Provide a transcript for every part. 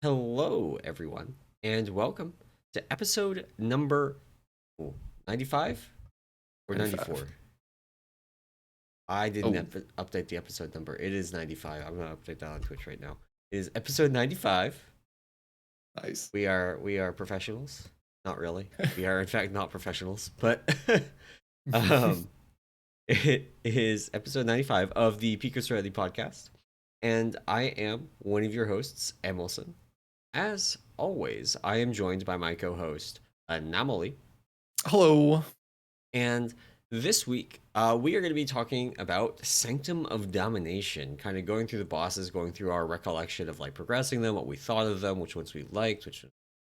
Hello, everyone, and welcome to episode number 95 or 94. I didn't update the episode number. It is 95. I'm going to update that on Twitch right now. It is episode 95. Nice. We are professionals. Not really. We are, in fact, not professionals, but it is episode 95 of the Peak of Serenity podcast, and I am one of your hosts, emallson. As always, I am joined by my co-host, Anomoly. Hello. And this week, we are going to be talking about Sanctum of Domination, kind of going through the bosses, going through our recollection of like progressing them, what we thought of them, which ones we liked, which we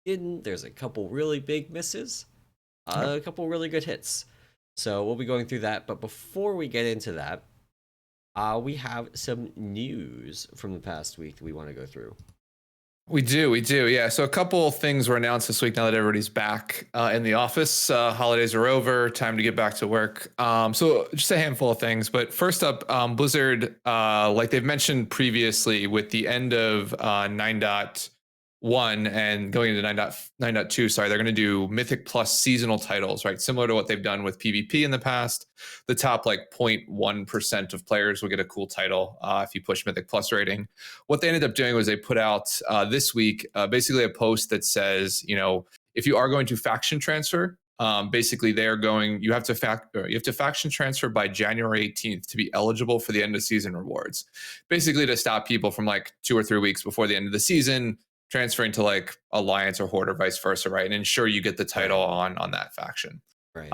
didn't. There's a couple really big misses, a couple really good hits. So we'll be going through that. But before we get into that, we have some news from the past week that we want to go through. We do. Yeah. So a couple things were announced this week now that everybody's back in the office. Holidays are over. Time to get back to work. So just a handful of things. But first up, Blizzard, like they've mentioned previously, with the end of 9.1 and going into 9.2, sorry, they're going to do Mythic Plus seasonal titles, right? Similar to what they've done with PvP in the past. The top like 0.1% of players will get a cool title if you push Mythic Plus rating. What they ended up doing was they put out this week basically a post that says, you know, if you are going to faction transfer, basically they're going, you have to faction transfer by January 18th to be eligible for the end of season rewards. Basically to stop people from like 2 or 3 weeks before the end of the season transferring to like Alliance or Horde or vice versa, right? And ensure you get the title on that faction. Right.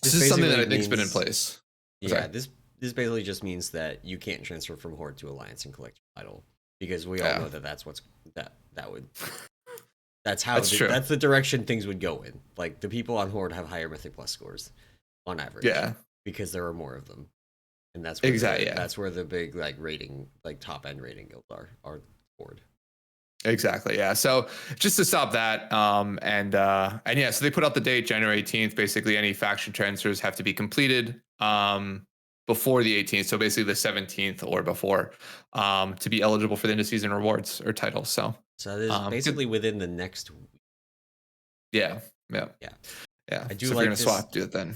This is something that I think's been in place. Yeah, this basically just means that you can't transfer from Horde to Alliance and collect your title, because we all know that that's that's the direction things would go in. Like the people on Horde have higher Mythic Plus scores on average. Yeah, because there are more of them, and that's where that's where the big like rating, like top end rating guilds are Horde. Exactly. Yeah. So just to stop that, and yeah, so they put out the date January 18th. Basically, any faction transfers have to be completed before the 18th. So basically the 17th or before to be eligible for the end of season rewards or titles. So that is basically within the next week. Yeah. I do so like if you're gonna swap, do it then.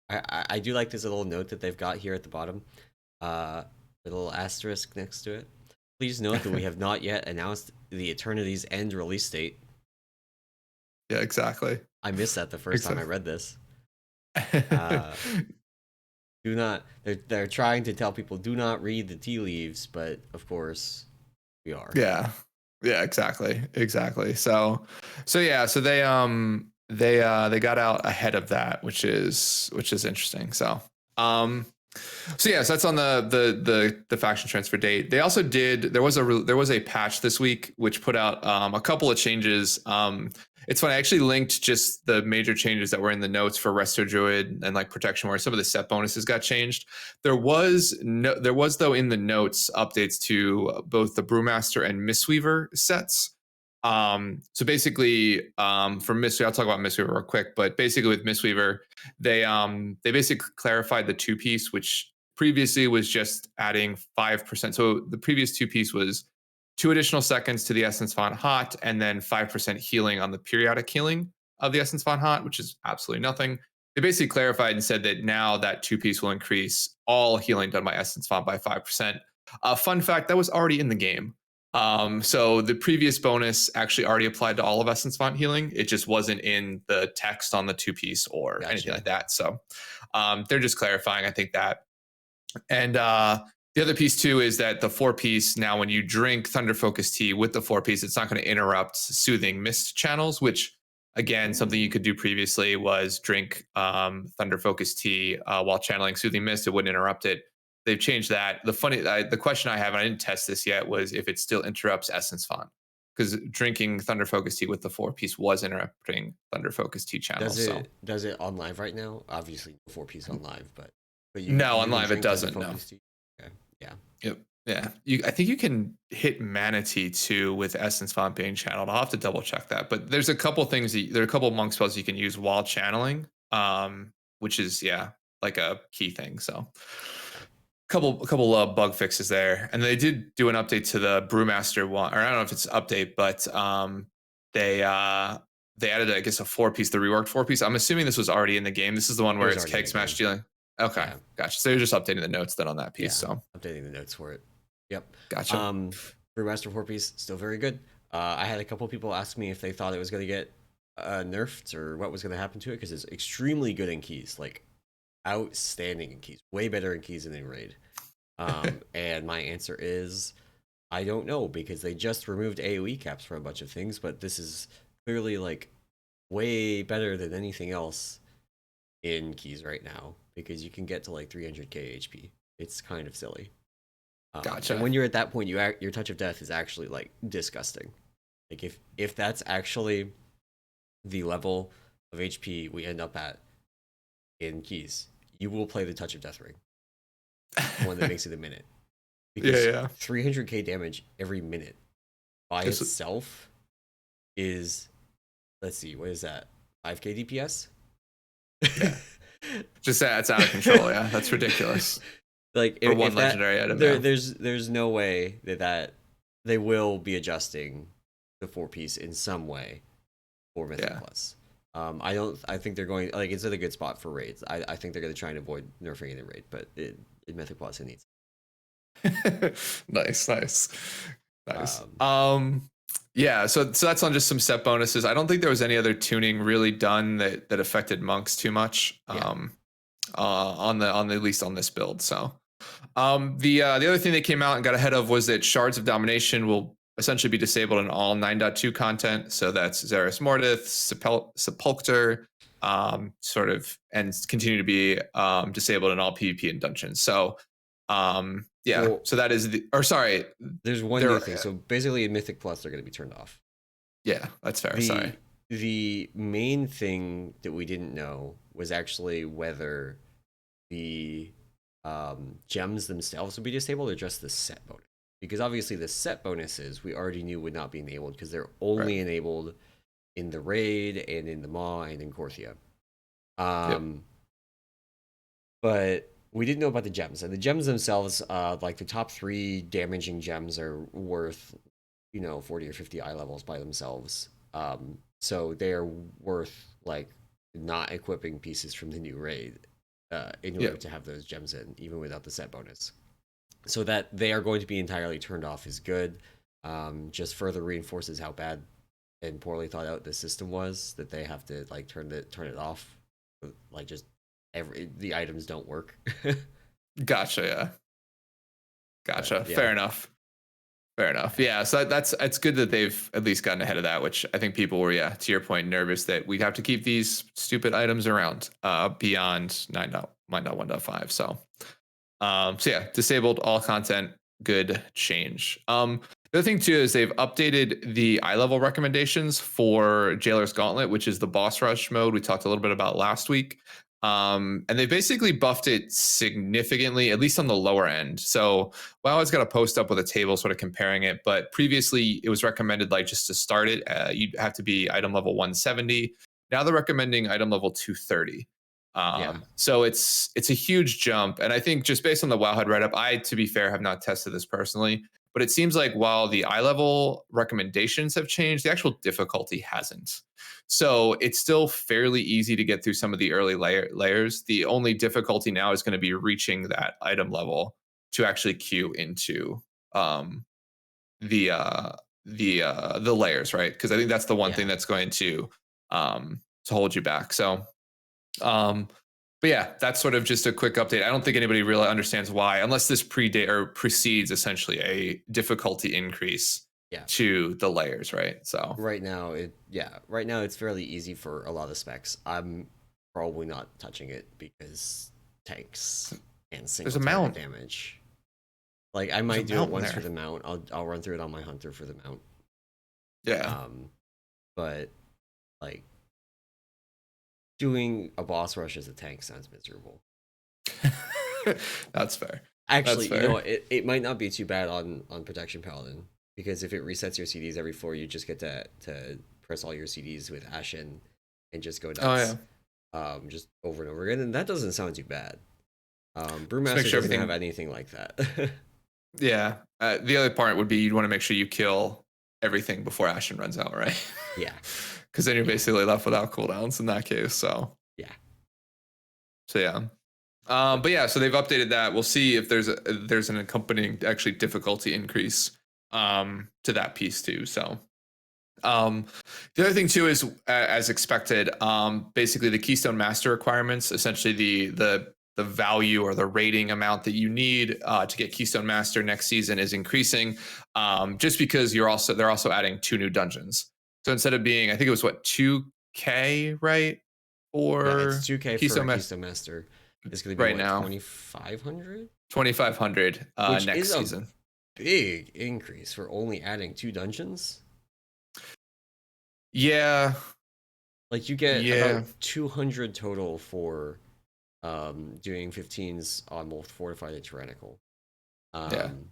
I do like this little note that they've got here at the bottom, little asterisk next to it. Please note that we have not yet announced the Eternity's End release date. Yeah, exactly. I missed that the first time I read this. Do not. They're trying to tell people do not read the tea leaves, but of course we are. Yeah, exactly. So yeah, so they got out ahead of that, which is interesting. So so that's on the faction transfer date. They also there was a patch this week which put out a couple of changes. It's funny, I actually linked just the major changes that were in the notes for Resto Druid and like Protection, where some of the set bonuses got changed. There was though in the notes updates to both the Brewmaster and Mistweaver sets. So basically, for Mistweaver, I'll talk about Mistweaver real quick, but basically with Mistweaver, they basically clarified the 2-piece, which previously was just adding 5%. So the previous 2-piece was 2 additional seconds to the Essence Font Hot, and then 5% healing on the periodic healing of the Essence Font Hot, which is absolutely nothing. They basically clarified and said that now that 2-piece will increase all healing done by Essence Font by 5%. Fun fact, that was already in the game. So the previous bonus actually already applied to all of Essence Font healing. It just wasn't in the text on the 2-piece or anything like that. So they're just clarifying, I think, that. And the other piece too is that the 4-piece, now when you drink Thunder Focus Tea with the 4-piece, it's not going to interrupt Soothing Mist channels, which again, something you could do previously was drink Thunder Focus Tea while channeling Soothing Mist. It wouldn't interrupt it. They've changed that. The question I have, and I didn't test this yet, was if it still interrupts Essence Font, because drinking Thunder Focus Tea with the 4-piece was interrupting Thunder Focus Tea channels. Does it on live right now? Obviously, 4-piece on live, but on live it doesn't. No. Okay. Yeah. Yep. Yeah. I think you can hit Mana Tea too with Essence Font being channeled. I'll have to double check that. But there's a couple things. There are a couple monk spells you can use while channeling, which is like a key thing. So. couple bug fixes there, and they did do an update to the Brewmaster one, or I don't know if it's an update, but they they added, I guess, a 4-piece, the reworked 4-piece. I'm assuming this was already in the game. This is the one It where was it's already in keg the smash game. dealing. Okay, Yeah. gotcha. So they're just updating the notes then on that piece. Yeah. So Updating the notes for it. Yep. gotcha. Brewmaster 4-piece, still very good. I had a couple people ask me if they thought it was going to get nerfed or what was going to happen to it, because it's extremely good in keys, like outstanding in keys, way better in keys than in raid. And my answer is I don't know, because they just removed AoE caps for a bunch of things, but this is clearly like way better than anything else in keys right now, because you can get to like 300k HP. It's kind of silly. Gotcha. And when you're at that point, your touch of death is actually like disgusting. Like if that's actually the level of HP we end up at in keys, you will play the touch of death ring, one that makes it a minute, because Yeah. 300k damage every minute by itself is, let's see, what is that, 5k DPS? Yeah. Just that's out of control. Yeah, that's ridiculous. Like for one legendary item. There's no way that they will be adjusting the 4-piece in some way for Mythic Plus. I think they're going, like, it's in a good spot for raids. I think they're going to try and avoid nerfing it in raid, but in Mythic Plus it needs. Nice. Yeah, so that's on just some set bonuses. I don't think there was any other tuning really done that affected monks too much. On the at least on this build. So the other thing they came out and got ahead of was that Shards of Domination will essentially be disabled in all 9.2 content. So that's Xeris Mordith, Sepulchre, sort of, and continue to be disabled in all PvP and dungeons. So well, so that is there's one new thing. So basically in Mythic Plus they're going to be turned off. Yeah, that's fair. The main thing that we didn't know was actually whether the gems themselves would be disabled or just the set bonus. Because obviously the set bonuses we already knew would not be enabled, because they're only enabled in the raid and in the Maw and in Korthia. But we didn't know about the gems. And the gems themselves, like the top 3 damaging gems are worth, 40 or 50 eye levels by themselves. So they are worth like not equipping pieces from the new raid in order to have those gems in, even without the set bonus. So that they are going to be entirely turned off is good. Just further reinforces how bad and poorly thought out the system was, that they have to like turn it off. Like just the items don't work. Gotcha. Fair enough. Yeah, so it's good that they've at least gotten ahead of that, which I think people were, to your point, nervous that we'd have to keep these stupid items around beyond 9.1.5. So yeah, disabled all content, good change. The other thing too is they've updated the eye level recommendations for Jailer's Gauntlet, which is the boss rush mode we talked a little bit about last week. And they basically buffed it significantly, at least on the lower end. So WoW has got a post up with a table sort of comparing it, but previously it was recommended like just to start it, you'd have to be item level 170. Now they're recommending item level 230. So it's a huge jump. And I think just based on the Wowhead write-up, I, to be fair, have not tested this personally, but it seems like while the eye level recommendations have changed, the actual difficulty hasn't. So it's still fairly easy to get through some of the early layers. The only difficulty now is going to be reaching that item level to actually queue into the layers, right? Because I think that's the one thing that's going to hold you back. So but yeah, that's sort of just a quick update. I don't think anybody really understands why, unless this precedes essentially a difficulty increase to the layers, right? So right now it's fairly easy for a lot of specs. I'm probably not touching it because tanks and single target damage. Like I might do it once for the mount. I'll run through it on my hunter for the mount. Yeah. But like doing a boss rush as a tank sounds miserable. That's fair. Actually, it might not be too bad on Protection Paladin, because if it resets your CDs every 4, you just get to press all your CDs with Ashen and just go nuts. Just over and over again, and that doesn't sound too bad. Just make Brewmaster sure doesn't have everything. anything like that. Yeah. The other part would be you'd want to make sure you kill everything before Ashen runs out, right? Yeah, Because then you're yeah, basically left without cooldowns in that case. yeah. So yeah. But But yeah, so they've updated that. We'll see if there's an accompanying actually difficulty increase to that piece too. So um, the other thing too is as expected, basically the Keystone Master requirements, essentially the value or the rating amount that you need to get Keystone Master next season is increasing, just because they're also adding 2 new dungeons. So instead of being, I think it was what 2K, right, yeah, it's or 2K for a Keystone Master Keystone Master. It's going to be right what, now, 2,500, 2,500 which next is a season. big increase for only adding 2 dungeons. Yeah, Like you get about yeah, 200 total for doing 15s on both fortified and tyrannical. yeah, Um,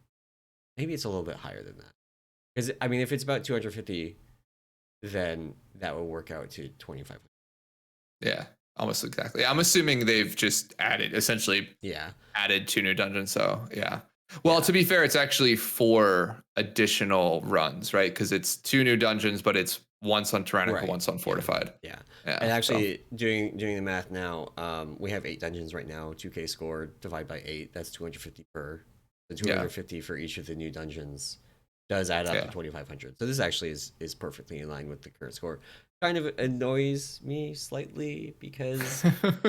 maybe it's a little bit higher than that. Because I mean, if it's about 250, then that would work out to 2,500. yeah. Almost exactly. I'm assuming they've just essentially Yeah, added 2 new dungeons. So yeah. Well, yeah, to be fair, it's actually 4 additional runs, right? Because it's 2 new dungeons, but it's once on tyrannical, right. once on Yeah, fortified. yeah. Yeah. And So actually, doing the math now, we have 8 dungeons right now. 2K score divide by 8. That's 250 per. The yeah, 250 for each of the new dungeons does add up to yeah. 2,500. So this actually is perfectly in line with the current score. Kind of annoys me slightly because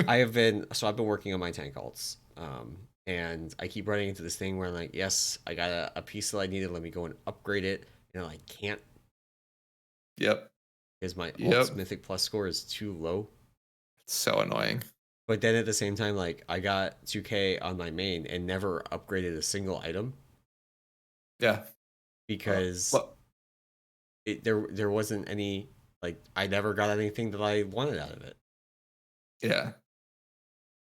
I've been working on my tank alts, and I keep running into this thing where I'm like, yes, I got a piece that I needed. Let me go and upgrade it, and I can't Yep. because my Yep. alts mythic plus score is too low. It's so annoying. But then at the same time, like I got 2K on my main and never upgraded a single item Yeah. because Well, there wasn't any, like I never got anything that I wanted out of it. yeah.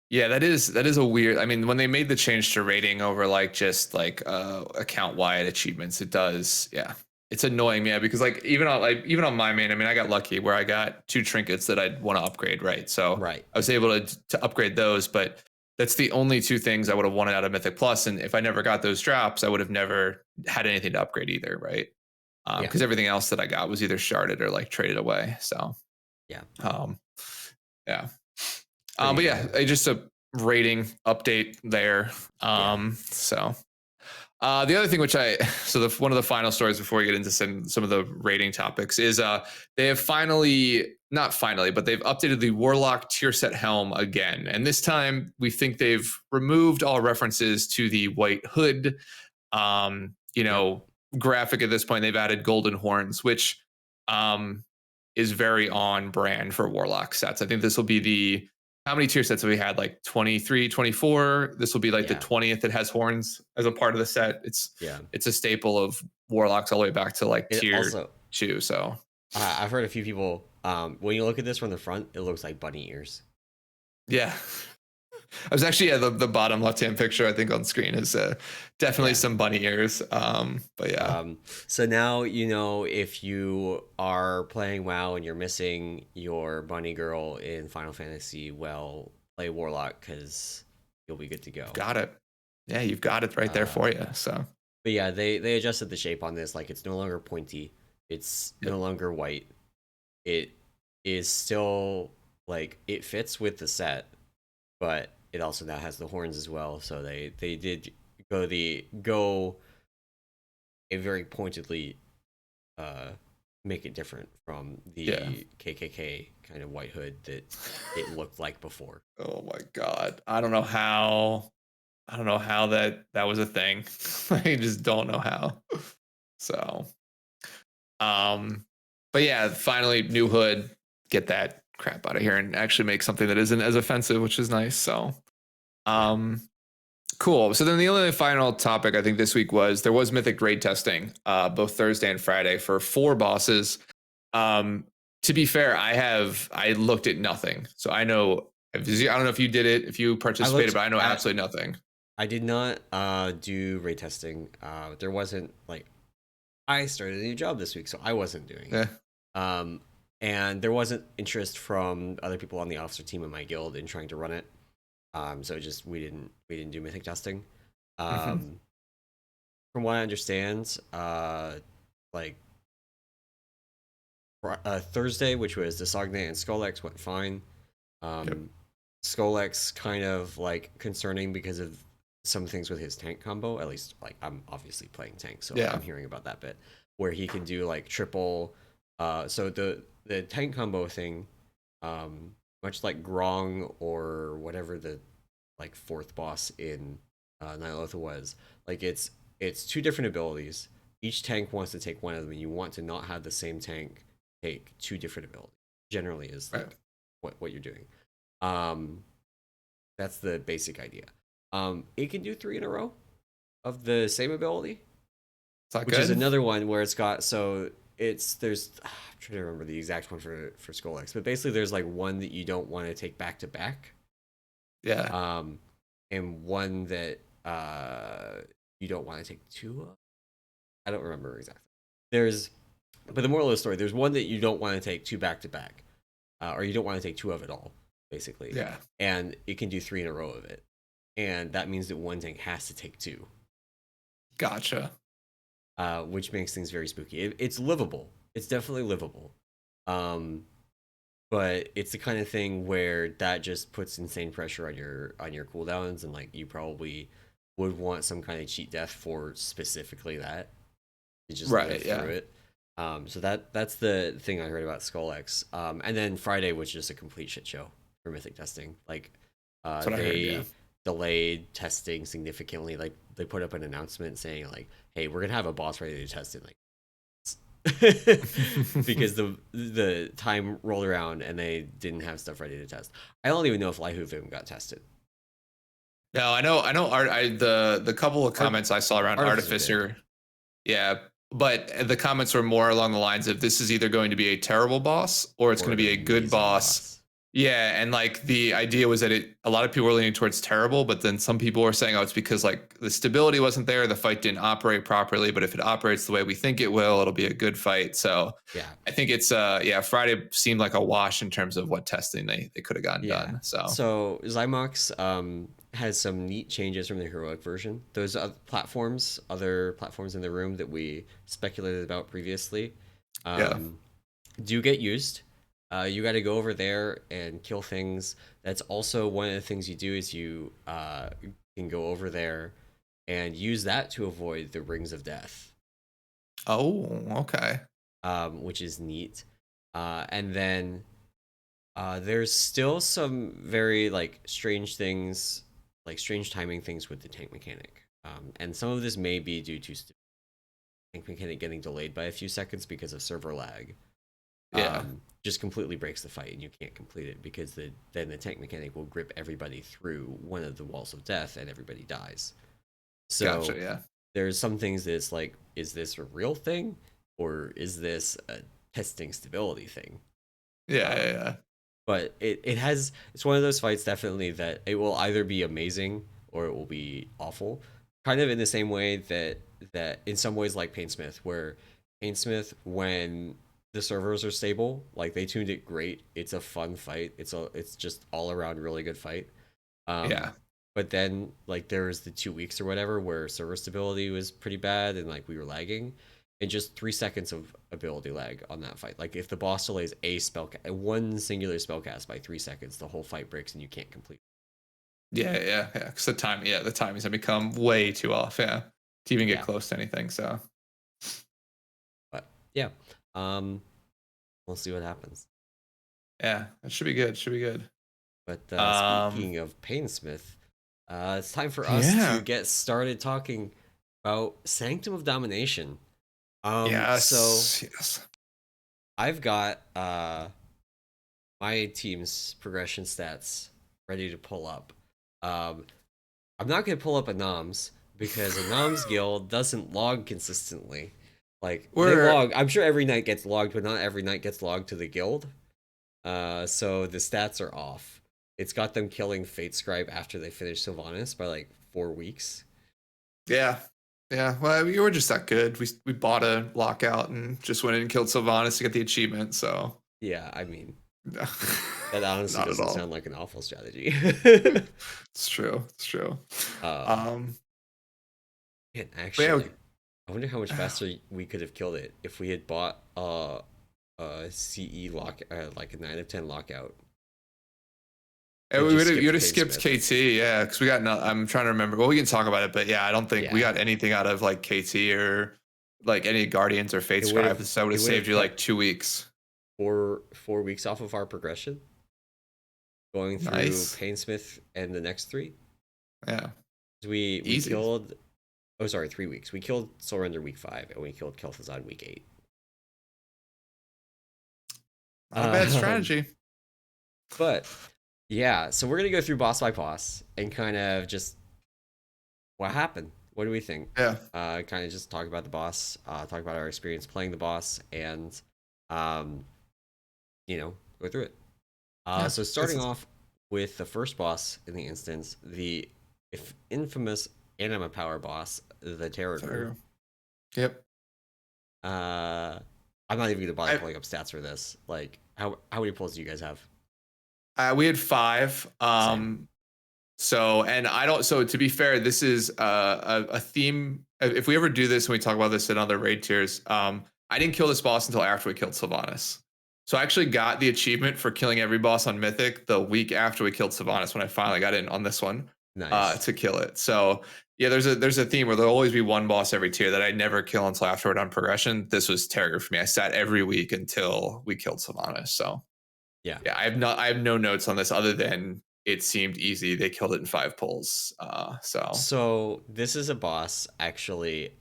Yeah, that is a weird. I mean, when they made the change to rating over like just like account wide achievements, it does. Yeah, it's annoying, yeah, because like even on my main, I mean, I got lucky where I got 2 trinkets that I'd want to upgrade, right? So Right. I was able to upgrade those, but that's the only 2 things I would have wanted out of Mythic Plus, and if I never got those drops, I would have never had anything to upgrade either, right? Yeah. Because everything else that I got was either sharded or like traded away. So Yeah. um, yeah. But Pretty. yeah, just a rating update there. Yeah. So the other thing, which one of the final stories before we get into some of the rating topics is they have not finally, but they've updated the Warlock tier set helm again, and this time we think they've removed all references to the white hood. Yep. Graphic at this point. They've added golden horns, which um is very on brand for Warlock sets. I think this will be how many tier sets have we had? Like 23, 24. This will be like the Yeah. 20th that has horns as a part of the set. Yeah. It's a staple of Warlocks all the way back to like It tier also, 2. So I've heard a few people. When you look at this from the front, it looks like bunny ears. yeah. I was actually the bottom left hand picture I think on screen is definitely Yeah. some bunny ears. But yeah. So now you know if you are playing WoW and you're missing your bunny girl in Final Fantasy, well, play Warlock because you'll be good to go. Got it. Yeah, you've got it right there Uh, for you. So but yeah, they adjusted the shape on this. Like it's no longer pointy. It's yep. no longer white. It is still like it fits with the set, but it also now has the horns as well. So they did go a very pointedly make it different from Yeah. the KKK kind of white hood that it looked like before. Oh my god. I don't know how that was a thing. I just don't know how. So but yeah, finally new hood, get that crap out of here and actually make something that isn't as offensive, which is nice. So Yeah. um cool. So then the only final topic I think this week was there was mythic raid testing, both Thursday and Friday for 4 bosses. Um, to be fair, I looked at nothing, so I know. I don't know if you did it, if you I participated, looked but I know at absolutely nothing. I did not do raid testing. There wasn't like I started a new job this week, so I wasn't doing it. Yeah, Um, and there wasn't interest from other people on the officer team in my guild in trying to run it. So just we didn't do mythic testing. Hmm. Um, from what I understand, like Thursday, which was the Sognate and Skullx, went fine. Yep. Um, Skullx kind of like concerning because of some things with his tank combo. At least like I'm obviously playing tank, so Yeah. I'm hearing about that bit where he can do like triple. So the tank combo thing, um, much like Grong or whatever the like fourth boss in Ny'alotha was, like it's two different abilities. Each tank wants to take one of them, and you want to not have the same tank take two different abilities. Generally, is Right. like what you're doing. Um, that's the basic idea. It can do three in a row of the same ability, Is that which is good? another one where it's got so it's there's I'm trying to remember the exact one for Skull X, but basically there's like one that you don't want to take back to back, Yeah. um, and one that you don't want to take two of. I don't remember exactly. There's but the moral of the story, there's one that you don't want to take two back to back, or you don't want to take two of it all, basically, Yeah. and it can do three in a row of it, and that means that one tank has to take two, Gotcha. which makes things very spooky. It's livable. It's definitely livable, um, but it's the kind of thing where that just puts insane pressure on your cooldowns, and like you probably would want some kind of cheat death for specifically that to just live Right. Yeah. through it. So that's the thing I heard about Skull X. And then Friday was just a complete shit show for Mythic testing. Like, That's what I heard. Yeah. they delayed testing significantly. Like, they put up an announcement saying like, "Hey, we're gonna have a boss ready to test in like," because the time rolled around and they didn't have stuff ready to test. I don't even know if Lyhuvim got tested. No, I know. I know. The couple of Art, comments I saw around Artificer did. Artificer. Yeah, but the comments were more along the lines of this is either going to be a terrible boss or it's going Or to an be a good amazing boss. boss. Yeah, and like the idea was that a lot of people were leaning towards terrible, but then some people were saying, oh, it's because like the stability wasn't there, the fight didn't operate properly, but if it operates the way we think it will, it'll be a good fight. So Yeah. I think it's yeah, Friday seemed like a wash in terms of what testing they could have gotten Yeah. done. So So Zymox has some neat changes from the heroic version. Those other platforms in the room that we speculated about previously, yeah. um, do get used. You got to go over there and kill things. That's also one of the things you do is you can go over there and use that to avoid the rings of death, Oh, okay. which is neat. And then there's still some very like strange things, like strange timing things with the tank mechanic, and some of this may be due to tank mechanic getting delayed by a few seconds because of server lag. Yeah. Just completely breaks the fight, and you can't complete it because then the tank mechanic will grip everybody through one of the walls of death, and everybody dies. Gotcha. So Yeah. there's some things that's like, is this a real thing, or is this a testing stability thing? Yeah. Yeah. Um, Yeah. but it's one of those fights definitely that it will either be amazing or it will be awful, kind of in the same way that in some ways like Painsmith, where Painsmith, when the servers are stable, like they tuned it great, it's a fun fight, it's just all around really good fight. Yeah. um but then like there was the 2 weeks or whatever where server stability was pretty bad and like we were lagging, and just 3 seconds of ability lag on that fight. Like if the boss delays one singular spellcast by 3 seconds, the whole fight breaks and you can't complete. Yeah. Yeah. Yeah. Because the timings have become way too off. Yeah. To even get Yeah, close to anything. So but yeah, um, we'll see what happens. yeah, it should be good. Should be good. But Um. speaking of Painsmith, it's time for us to Yeah. get started talking about Sanctum of Domination. So Yes. Yes. I've got my team's progression stats ready to pull up. Um, I'm not going to pull up a noms because a noms guild doesn't log consistently. Like they We're log, I'm sure every night gets logged, but not every night gets logged to the guild. So the stats are off. It's got them killing Fatescribe after they finish Sylvanas by like 4 weeks. yeah. Yeah. Well, we were just that good. We bought a lockout and just went in and killed Sylvanas to get the achievement. So Yeah, I mean, That honestly Not at doesn't all. sound like an awful strategy. It's true. It's true. um, Um, Man, but yeah, actually, I wonder how much faster we could have killed it if we had bought a CE lock, like a 9 of 10 lockout, and and we just would have, you skipped would have skipped Painsmith. KT, yeah, because we got no. I'm trying to remember. Well, we can talk about it, but yeah, I don't think we Yeah, got anything out of like KT or like any Guardians or it would Fatescribe. have So that would it have would saved have you cut like 2 weeks. four weeks off of our progression, going through Nice. Painsmith and the next three. Yeah. We Easy. killed. Oh, sorry, 3 weeks. We killed Soulrender week 5, and we killed Kel'thuzad week 8. Not a bad Um, strategy. but yeah, so we're gonna go through boss by boss and kind of just what happened. What do we think? Yeah. Kind of just talk about the boss, talk about our experience playing the boss, and um, go through it. Yeah. So starting off with the first boss in the instance, the infamous anima power boss, the Tarragrue. Fair. Yep. I'm not even gonna bother I pulling up stats for this. Like, how many pulls do you guys have? we had 5. Same. So, and I don't. So to be fair, this is a theme. If we ever do this and we talk about this in other raid tiers, I didn't kill this boss until after we killed Sylvanas. So I actually got the achievement for killing every boss on Mythic the week after we killed Sylvanas when I finally got in on this one Nice. to kill it. So yeah, there's a theme where there'll always be one boss every tier that I never kill until after we're done progression. This was Tarragrue for me. I sat every week until we killed Sylvanas. So Yeah. yeah, I have no notes on this other than it seemed easy. They killed it in 5 pulls. So this is a boss actually.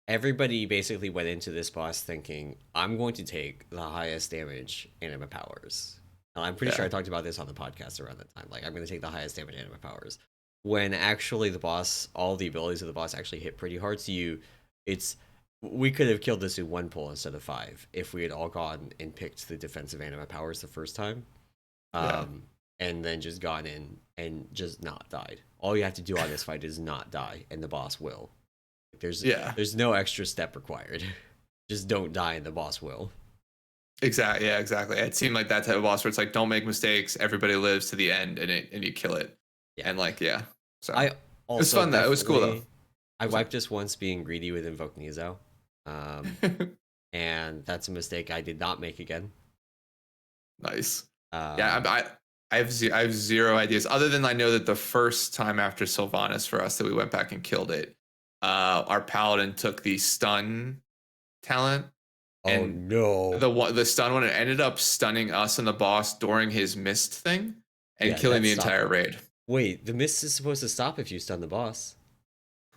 Everybody basically went into this boss thinking, I'm going to take the highest damage anima powers. And I'm pretty sure Yeah, I talked about this on the podcast around that time. Like, I'm going to take the highest damage anima powers. When actually the boss, all the abilities of the boss actually hit pretty hard. So we could have killed this in 1 pull instead of 5 if we had all gone and picked the defensive anima powers the first time. yeah, And then just gone in and just not died. All you have to do on this fight is not die, and the boss will. There's yeah. there's no extra step required. Just don't die and the boss will. Exactly. Yeah, exactly. It seemed like that type of boss where it's like, don't make mistakes. Everybody lives to the end, and you kill it. Yeah. And like, yeah. So I it was also fun though. It was cool though. definitely I wiped this once being greedy with Invoke Nizo. And that's a mistake I did not make again. Nice. Yeah, Um I have zero ideas other than I know that the first time after Sylvanas for us that we went back and killed it, our paladin took the stun talent oh and no. the stun one ended up stunning us and the boss during his mist thing and Yeah, killing that the stopped entire it. raid. Wait, the mist is supposed to stop if you stun the boss.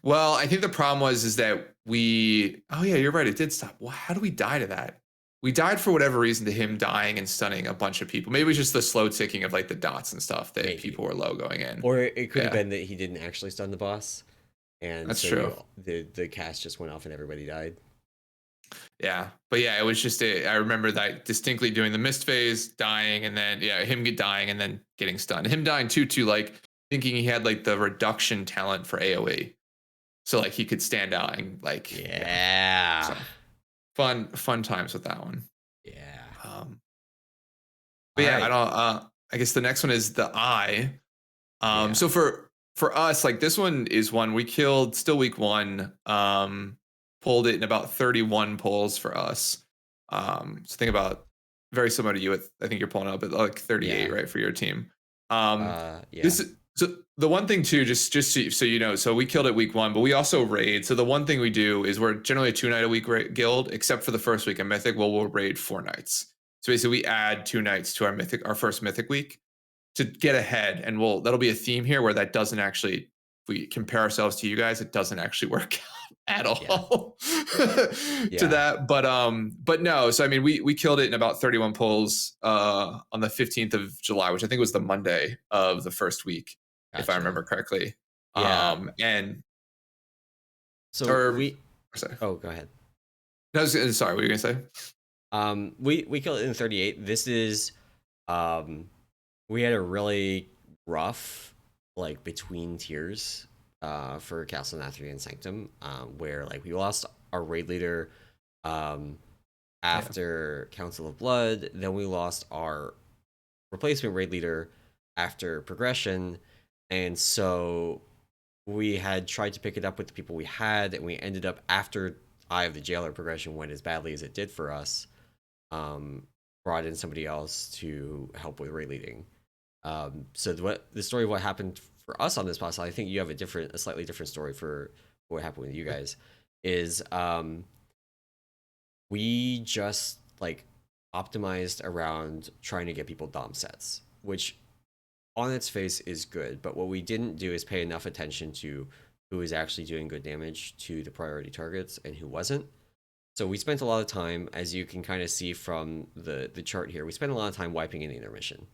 Well, I think the problem was is that we. Oh yeah, you're right. It did stop. Well, how do we die to that? We died for whatever reason to him dying and stunning a bunch of people. Maybe it was just the slow ticking of like the dots and stuff that Maybe. people were low going in. Or it could have Yeah, been that he didn't actually stun the boss. And that's so true. the cast just went off and everybody died. Yeah, but yeah, it was just I remember that distinctly doing the mist phase, dying, and then yeah, him dying and then getting stunned. Him dying too, like thinking he had like the reduction talent for AOE, so like he could stand out and like yeah. Yeah. So fun times with that one. Yeah. Um, but All yeah, I right. don't. I guess the next one is the eye. Yeah. So for us, like this one is one we killed still week 1. Pulled it in about 31 pulls for us. So think about very similar to you. I think you're pulling up at like 38, Yeah. right, for your team. Yeah. This is so the one thing too, just so you know, so we killed it week 1, but we also raid. So the one thing we do is we're generally a 2-night a week guild, except for the first week of Mythic. Well, we'll raid 4 nights. So basically, we add 2 nights to our first Mythic week to get ahead, and that'll be a theme here where that doesn't actually, if we compare ourselves to you guys, it doesn't actually work out at Yeah. all to Yeah. that. But no, so I mean we killed it in about 31 pulls on the 15th of July, which I think was the Monday of the first week, if I Gotcha. remember correctly. Yeah. And So or we sorry, oh, go ahead. no, sorry, what were you gonna say? We killed it in 38. This is um we had a really rough like between tiers for Castle Nathria and Sanctum, where like we lost our raid leader um Yeah. after Council of Blood. Then we lost our replacement raid leader after progression, and so we had tried to pick it up with the people we had, and we ended up, after Eye of the Jailer progression went as badly as it did for us, um, brought in somebody else to help with raid leading. So the story of what happened for us on this boss, I think you have a slightly different story for what happened with you guys. Is we just like optimized around trying to get people dom sets, which on its face is good, but what we didn't do is pay enough attention to who was actually doing good damage to the priority targets and who wasn't. So we spent a lot of time, as you can kind of see from the chart here, we spent a lot of time wiping in the intermission.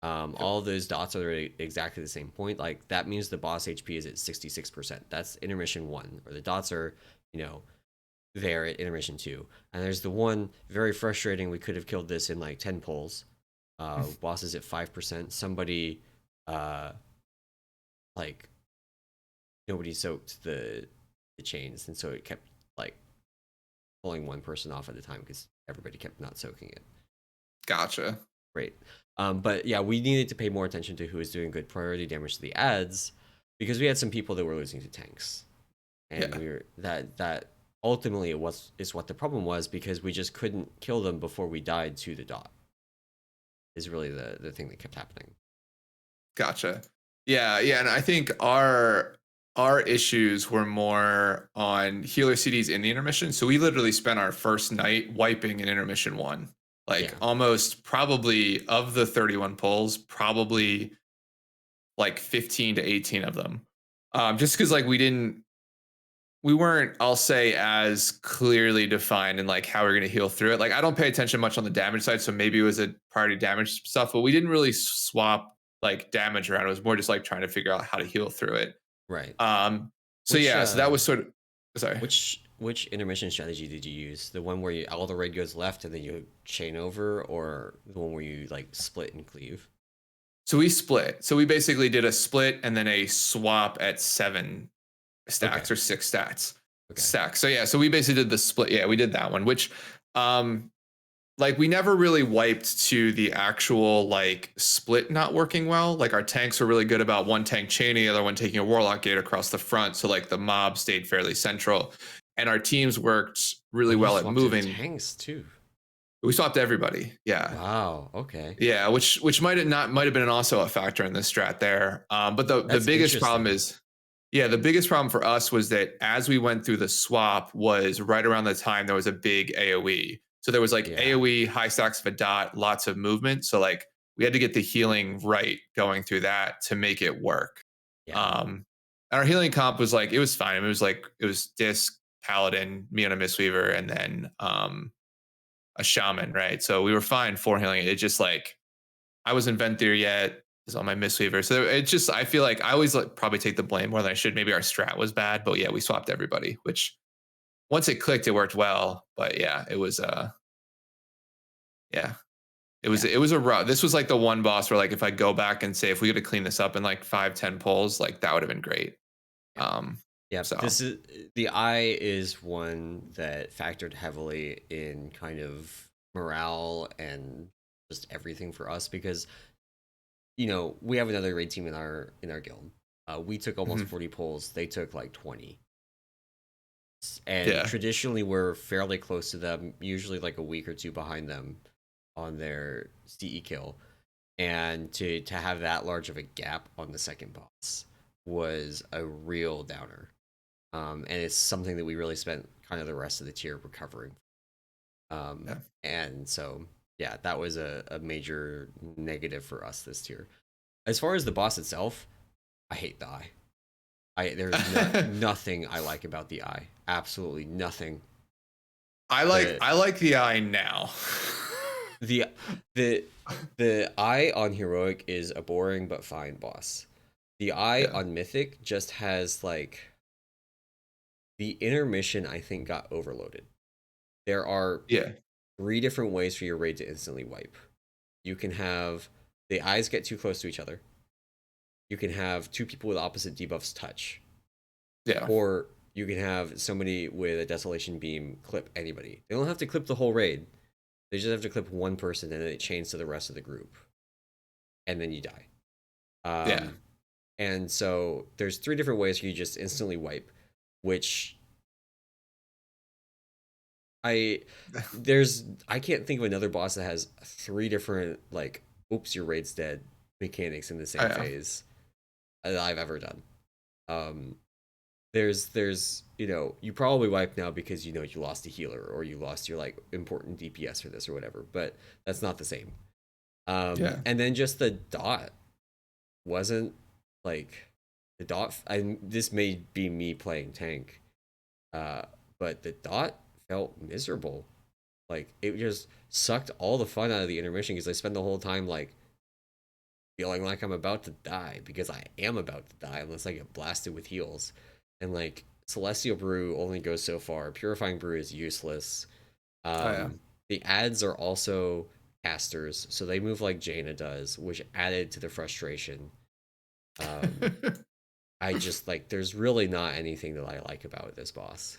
Yep. All of those dots are exactly the same point. Like that means the boss HP is at 66%. That's intermission 1, or the dots are, you know, there at intermission 2. And there's the one very frustrating. We could have killed this in like 10 pulls. Boss is at 5%. Somebody, like nobody soaked the chains, and so it kept like pulling one person off at a time because everybody kept not soaking it. Gotcha. Great. But yeah, we needed to pay more attention to who was doing good priority damage to the ads, because we had some people that were losing to tanks, and Yeah. we were that ultimately is what the problem was, because we just couldn't kill them before we died to the dot. Is really the thing that kept happening. Gotcha. Yeah, yeah, and I think our issues were more on healer CDs in the intermission. So we literally spent our first night wiping in intermission 1. Like Yeah. almost, probably of the 31 pulls, probably like 15 to 18 of them. Just because like we weren't, I'll say, as clearly defined in like how we're going to heal through it. Like I don't pay attention much on the damage side, so maybe it was a priority damage stuff, but we didn't really swap like damage around. It was more just like trying to figure out how to heal through it. Right. So Which yeah, so that was sort of, sorry. which intermission strategy did you use? The one where all the raid goes left and then you chain over, or the one where you like split and cleave? So we split. So we basically did a split and then a swap at 7 Okay. stacks or 6 stats Okay. stacks. So yeah, so we basically did the split. Yeah, we did that one, which um like we never really wiped to the actual like split not working well. Like our tanks were really good about one tank chaining, the other one taking a warlock gate across the front. So like the mob stayed fairly central. And our teams worked Oh, really you well at swapped to the moving. tanks too. We swapped to everybody. Yeah. Wow. Okay. Yeah, which might have been also a factor in the strat there. But the That's biggest problem interesting. is, yeah, the biggest problem for us was that as we went through the swap was right around the time there was a big AOE. So there was like Yeah. AOE, high stacks of a dot, lots of movement. So like we had to get the healing right going through that to make it work. Yeah. And our healing comp was like, it was fine. It was disc, paladin, me on a mistweaver, and then a shaman, right? So we were fine for healing it. It just like I wasn't Venthyr yet. Is on my Mistweaver. So it just, I feel like I always like probably take the blame more than I should. Maybe our strat was bad, but yeah, we swapped everybody, which once it clicked, it worked well. But yeah, it was yeah. Yeah. It was a rough. This was like the one boss where like if I go back and say if we could have cleaned this up in like 5-10 pulls, like that would have been great. Yeah. Yeah. So This is the eye is one that factored heavily in kind of morale and just everything for us, because we have another raid team in our guild. We took almost mhm. 40 pulls. They took like 20. And Yeah. traditionally we're fairly close to them, usually like a week or two behind them on their CE kill. And to have that large of a gap on the second boss was a real downer. And it's something that we really spent kind of the rest of the tier recovering. Yeah. And so yeah, that was a major negative for us this tier. As far as the boss itself, I hate the eye. There's nothing I like about the eye. Absolutely nothing. The I like the eye now. the the the eye on heroic is a boring but fine boss. The eye Yeah. on mythic just has like the intermission, I think, got overloaded. There are Yeah. 3 different ways for your raid to instantly wipe. You can have the eyes get too close to each other. You can have 2 people with opposite debuffs touch, Yeah. or you can have somebody with a Desolation Beam clip anybody. They don't have to clip the whole raid. They just have to clip one person, and then it chains to the rest of the group, and then you die. Yeah. And so there's 3 different ways you just instantly wipe, which I can't think of another boss that has 3 different like oops your raid's dead mechanics in the same phase that I've ever done. There's you probably wipe now because you lost a healer or you lost your like important DPS for this or whatever, but that's not the same. And then just the dot wasn't like the dot. This may be me playing tank, but the dot felt miserable. Like it just sucked all the fun out of the intermission because I spend the whole time like feeling like I'm about to die because I am about to die unless I get blasted with heals. And like Celestial Brew only goes so far. Purifying Brew is useless. The ads are also casters, so they move like Jaina does, which added to the frustration. I just like there's really not anything that I like about this boss.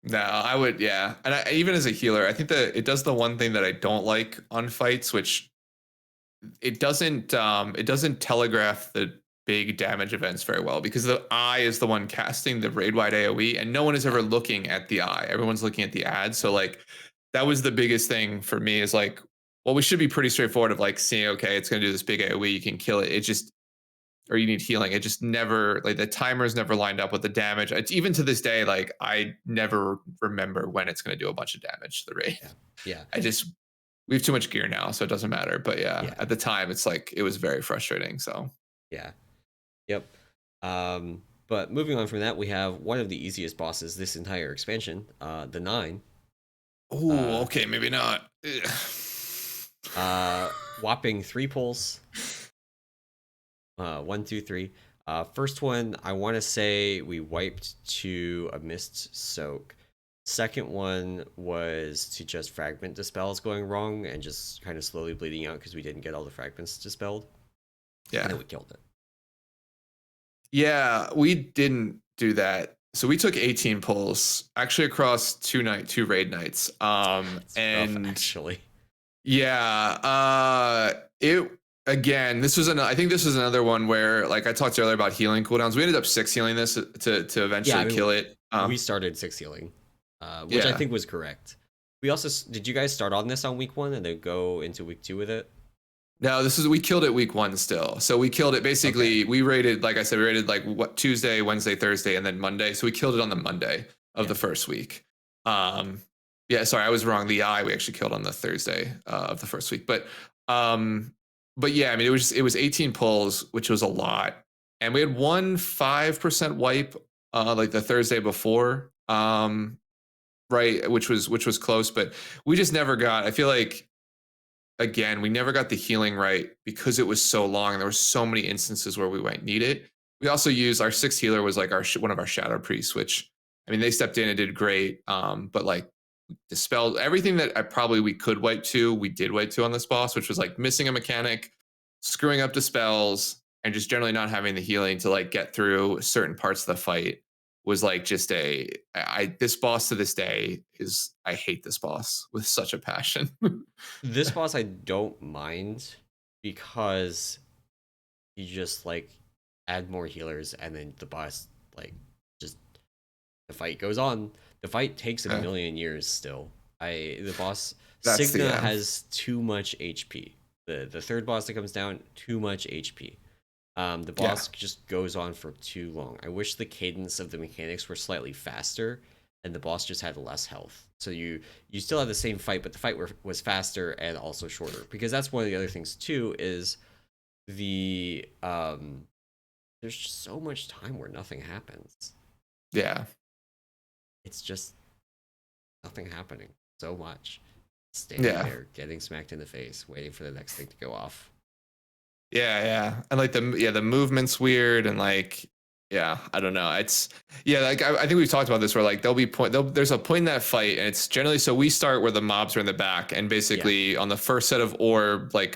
No, I would, yeah. And even as a healer, I think that it does the one thing that I don't like on fights, which it doesn't telegraph the big damage events very well because the eye is the one casting the raid wide AoE, and no one is ever looking at the eye. Everyone's looking at the ad. So like that was the biggest thing for me is like, well, we should be pretty straightforward of like seeing, okay, it's going to do this big AoE, you can kill it. It just, or you need healing. It just never, like the timers never lined up with the damage. It's, even to this day, like I never remember when it's going to do a bunch of damage to the raid. Yeah. We have too much gear now, so it doesn't matter. But yeah, at the time, it's like, it was very frustrating. So yeah. Yep. But moving on from that, we have one of the easiest bosses this entire expansion, the 9. Oh, okay, maybe not. Whopping 3 pulls. 1, 2, 3. First one, I want to say we wiped to a Mist Soak. Second one was to just fragment dispels going wrong and just kind of slowly bleeding out because we didn't get all the fragments dispelled. Yeah. And then we killed it. Yeah, we didn't do that. So we took 18 pulls actually across 2 raid nights. And rough, actually. Yeah, again, I think this was another one where, like I talked earlier about healing cooldowns. We ended up 6 healing this to eventually kill it. We started 6 healing, which I think was correct. We also did. You guys start on this on week 1 and then go into week 2 with it? No, we killed it week 1 still. So we killed it basically. We raided, like I said, we raided like Tuesday, Wednesday, Thursday, and then Monday. So we killed it on the Monday of the first week. Yeah, sorry, I was wrong. The eye we actually killed on the Thursday of the first week. But yeah, I mean, it was 18 pulls, which was a lot, and we had 5% wipe like the Thursday before, right, which was close, but we just never got. I feel like again, we never got the healing right because it was so long. And there were so many instances where we might need it. We also used our 6th healer was like one of our shadow priests, which I mean they stepped in and did great, but like dispelled everything that we could wipe to. We did wipe to on this boss, which was like missing a mechanic, screwing up dispels, and just generally not having the healing to like get through certain parts of the fight. Was like just this boss to this day is, I hate this boss with such a passion. This boss I don't mind because you just like add more healers and then the boss like just the fight goes on. The fight takes a million years still. The boss Signa has too much HP. The 3rd boss that comes down, too much HP. The boss just goes on for too long. I wish the cadence of the mechanics were slightly faster and the boss just had less health. So you still had the same fight, but the fight was faster and also shorter. Because that's one of the other things too is there's just so much time where nothing happens. Yeah. It's just nothing happening so much. Standing there, getting smacked in the face, waiting for the next thing to go off. Yeah. And like the movement's weird and like, yeah, I don't know. It's like I think we've talked about this where like there's a point in that fight and it's generally, so we start where the mobs are in the back and basically on the first set of orb, like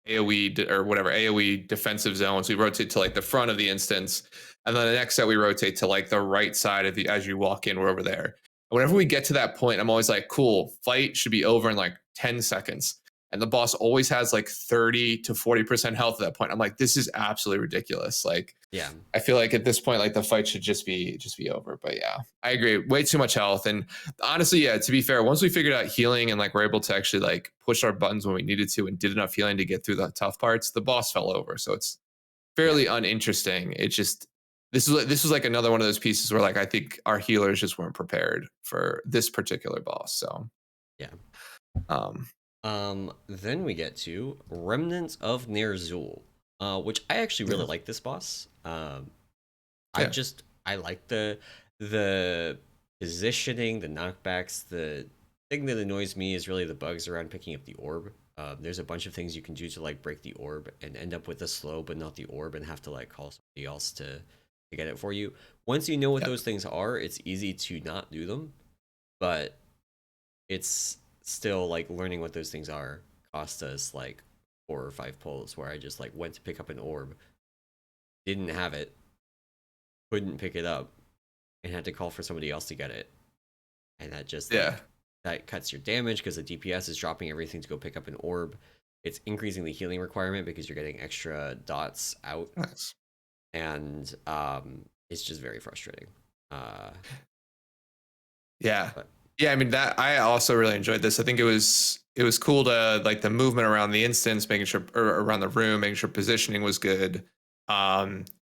AoE or whatever AoE defensive zones. We rotate to like the front of the instance, and then the next set we rotate to like the right side of the as you walk in. We're over there. Whenever we get to that point, I'm always like, cool, fight should be over in like 10 seconds. And the boss always has like 30 to 40% health at that point. I'm like, this is absolutely ridiculous. Like, Yeah. I feel like at this point, like the fight should just be over. But yeah, I agree. Way too much health. And honestly, yeah, to be fair, once we figured out healing and like we're able to actually like push our buttons when we needed to and did enough healing to get through the tough parts, the boss fell over. So it's Yeah. fairly uninteresting. It just this was like another one of those pieces where like I think our healers just weren't prepared for this particular boss. So Yeah. um Then we get to Remnant of Ner'zhul, which I actually really yeah. like this boss. Yeah. I like the positioning, the knockbacks. The thing that annoys me is really the bugs around picking up the orb. There's a bunch of things you can do to like break the orb and end up with the slow, but not the orb, and have to like call somebody else to get it for you. Once you know what Yeah. those things are, it's easy to not do them, but it's still like learning what those things are cost us like 4 or 5 pulls where I just like went to pick up an orb, didn't have it, couldn't pick it up, and had to call for somebody else to get it. And that just Yeah. like that cuts your damage because the DPS is dropping everything to go pick up an orb. It's increasing the healing requirement because you're getting extra dots out, Nice. and it's just very frustrating. Uh, Yeah. but Yeah, I mean that I also really enjoyed this. I think it was cool to like the movement around the instance, making sure or around the room, making sure positioning was good.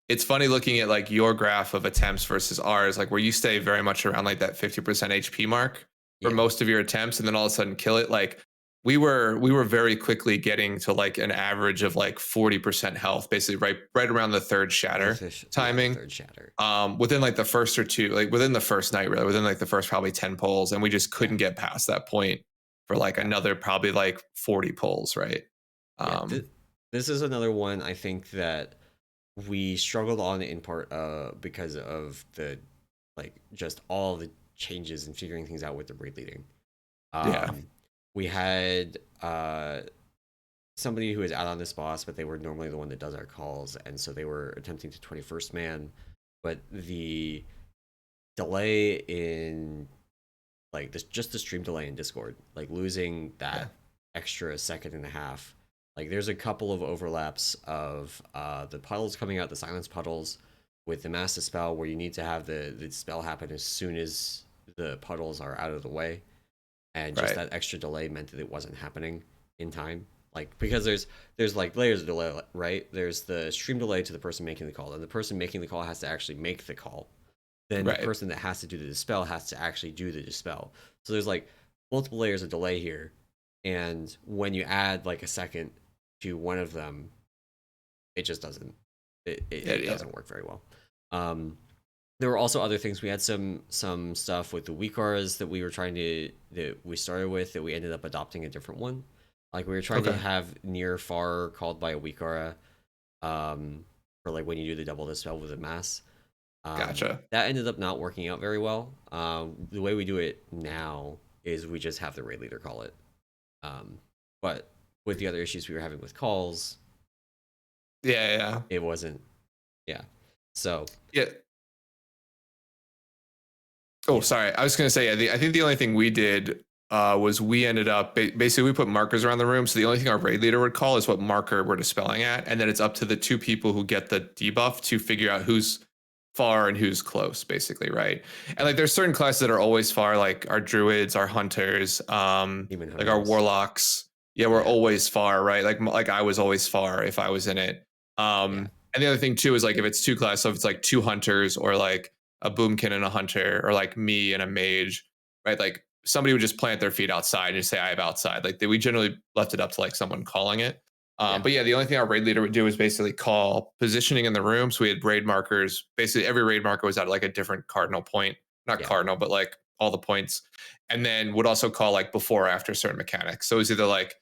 It's funny looking at like your graph of attempts versus ours, like where you stay very much around like that 50% HP mark for yeah, most of your attempts and then all of a sudden kill it. Like we were very quickly getting to like an average of like 40% health, basically right around the third shatter the timing third shatter. within like the first or two, like within the first night, really, within like the first probably 10 polls. And we just Yeah, couldn't get past that point for like yeah. another probably like 40 polls, right? Yeah, Um, this is another one I think that we struggled on in part because of the like just all the changes and figuring things out with the breed leading. yeah, Um, we had somebody who is out on this boss, but they were normally the one that does our calls, and so they were attempting to 21st man, but the delay in like this just the stream delay in Discord, like losing yeah, that extra second and a half. Like there's a couple of overlaps of the puddles coming out, the silence puddles with the mass dispel, where you need to have the spell happen as soon as the puddles are out of the way, and just right, that extra delay meant that it wasn't happening in time. Like because there's like layers of delay, right? There's the stream delay to the person making the call, and the person making the call has to actually make the call, then the right, person that has to do the dispel has to actually do the dispel. So there's like multiple layers of delay here. And when you add like a second to one of them, it just doesn't yeah, it yeah, doesn't work very well. Um, there were also other things. We had some stuff with the weakars that we were trying to that we started with that we ended up adopting a different one. Like we were trying to okay, have near far called by a weakara, for like when you do the double dispel with a mass. gotcha, That ended up not working out very well. The way we do it now is we just have the raid leader call it. But with the other issues we were having with calls, yeah, yeah, it wasn't. Yeah. So yeah. Oh, yeah, sorry. I was going to say, I think the only thing we did was we ended up basically we put markers around the room. So the only thing our raid leader would call is what marker we're dispelling at, and then it's up to the two people who get the debuff to figure out who's far and who's close, basically, right? And like there's certain classes that are always far, like our druids, our hunters, demon like our hunters. warlocks. Yeah, we're Yeah, always far, right? Like I was always far if I was in it. yeah, And the other thing too is like if it's two classes, so if it's like two hunters or like a boomkin and a hunter, or like me and a mage, right? Like somebody would just plant their feet outside and just say I have outside. Like we generally left it up to like someone calling it. yeah, But yeah, the only thing our raid leader would do is basically call positioning in the room. So we had raid markers. Basically, every raid marker was at like a different cardinal point, not yeah, cardinal, but like all the points. And then would also call like before or after certain mechanics. So it was either like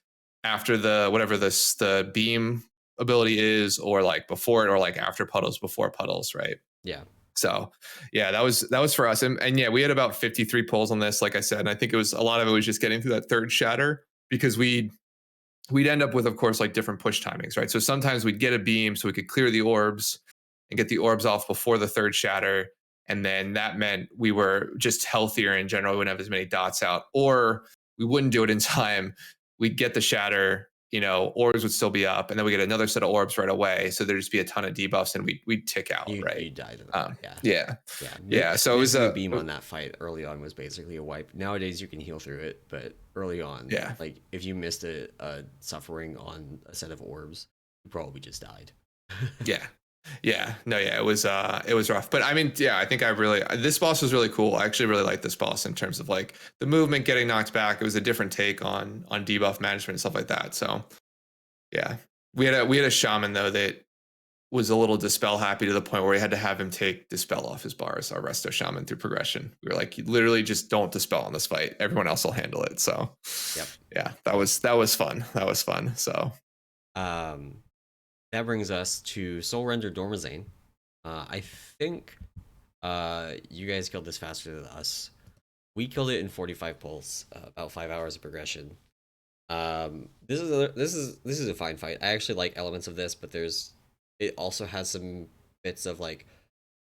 after the whatever the beam ability is, or like before it, or like after puddles, before puddles, right? yeah, So yeah, that was for us. And yeah, we had about 53 pulls on this, like I said. And I think it was a lot of it was just getting through that third shatter because we'd end up with, of course, like different push timings, right? So sometimes we'd get a beam so we could clear the orbs and get the orbs off before the third shatter. And then that meant we were just healthier in general. We wouldn't have as many dots out, or we wouldn't do it in time. We'd get the shatter, orbs would still be up, and then we get another set of orbs right away. So there'd just be a ton of debuffs, and we'd tick out, You right? died in that, yeah. Yeah, Yeah, yeah. So it was missing a beam on that fight early on was basically a wipe. Nowadays you can heal through it, but early on, yeah, like if you missed a suffering on a set of orbs, you probably just died. yeah. Yeah, no, yeah, it was rough, but I mean, yeah, I think this boss was really cool. I actually really liked this boss in terms of like the movement getting knocked back. It was a different take on debuff management and stuff like that. So yeah, we had a shaman though that was a little dispel happy to the point where we had to have him take dispel off his bars. Our resto shaman through progression. We were like, you literally just don't dispel on this fight. Everyone else will handle it. So Yep. yeah, that was fun. That was fun. So that brings us to Soulrender Dormazain. I think you guys killed this faster than us. We killed it in 45 pulls, about 5 hours of progression. This is a fine fight. I actually like elements of this, but it also has some bits of like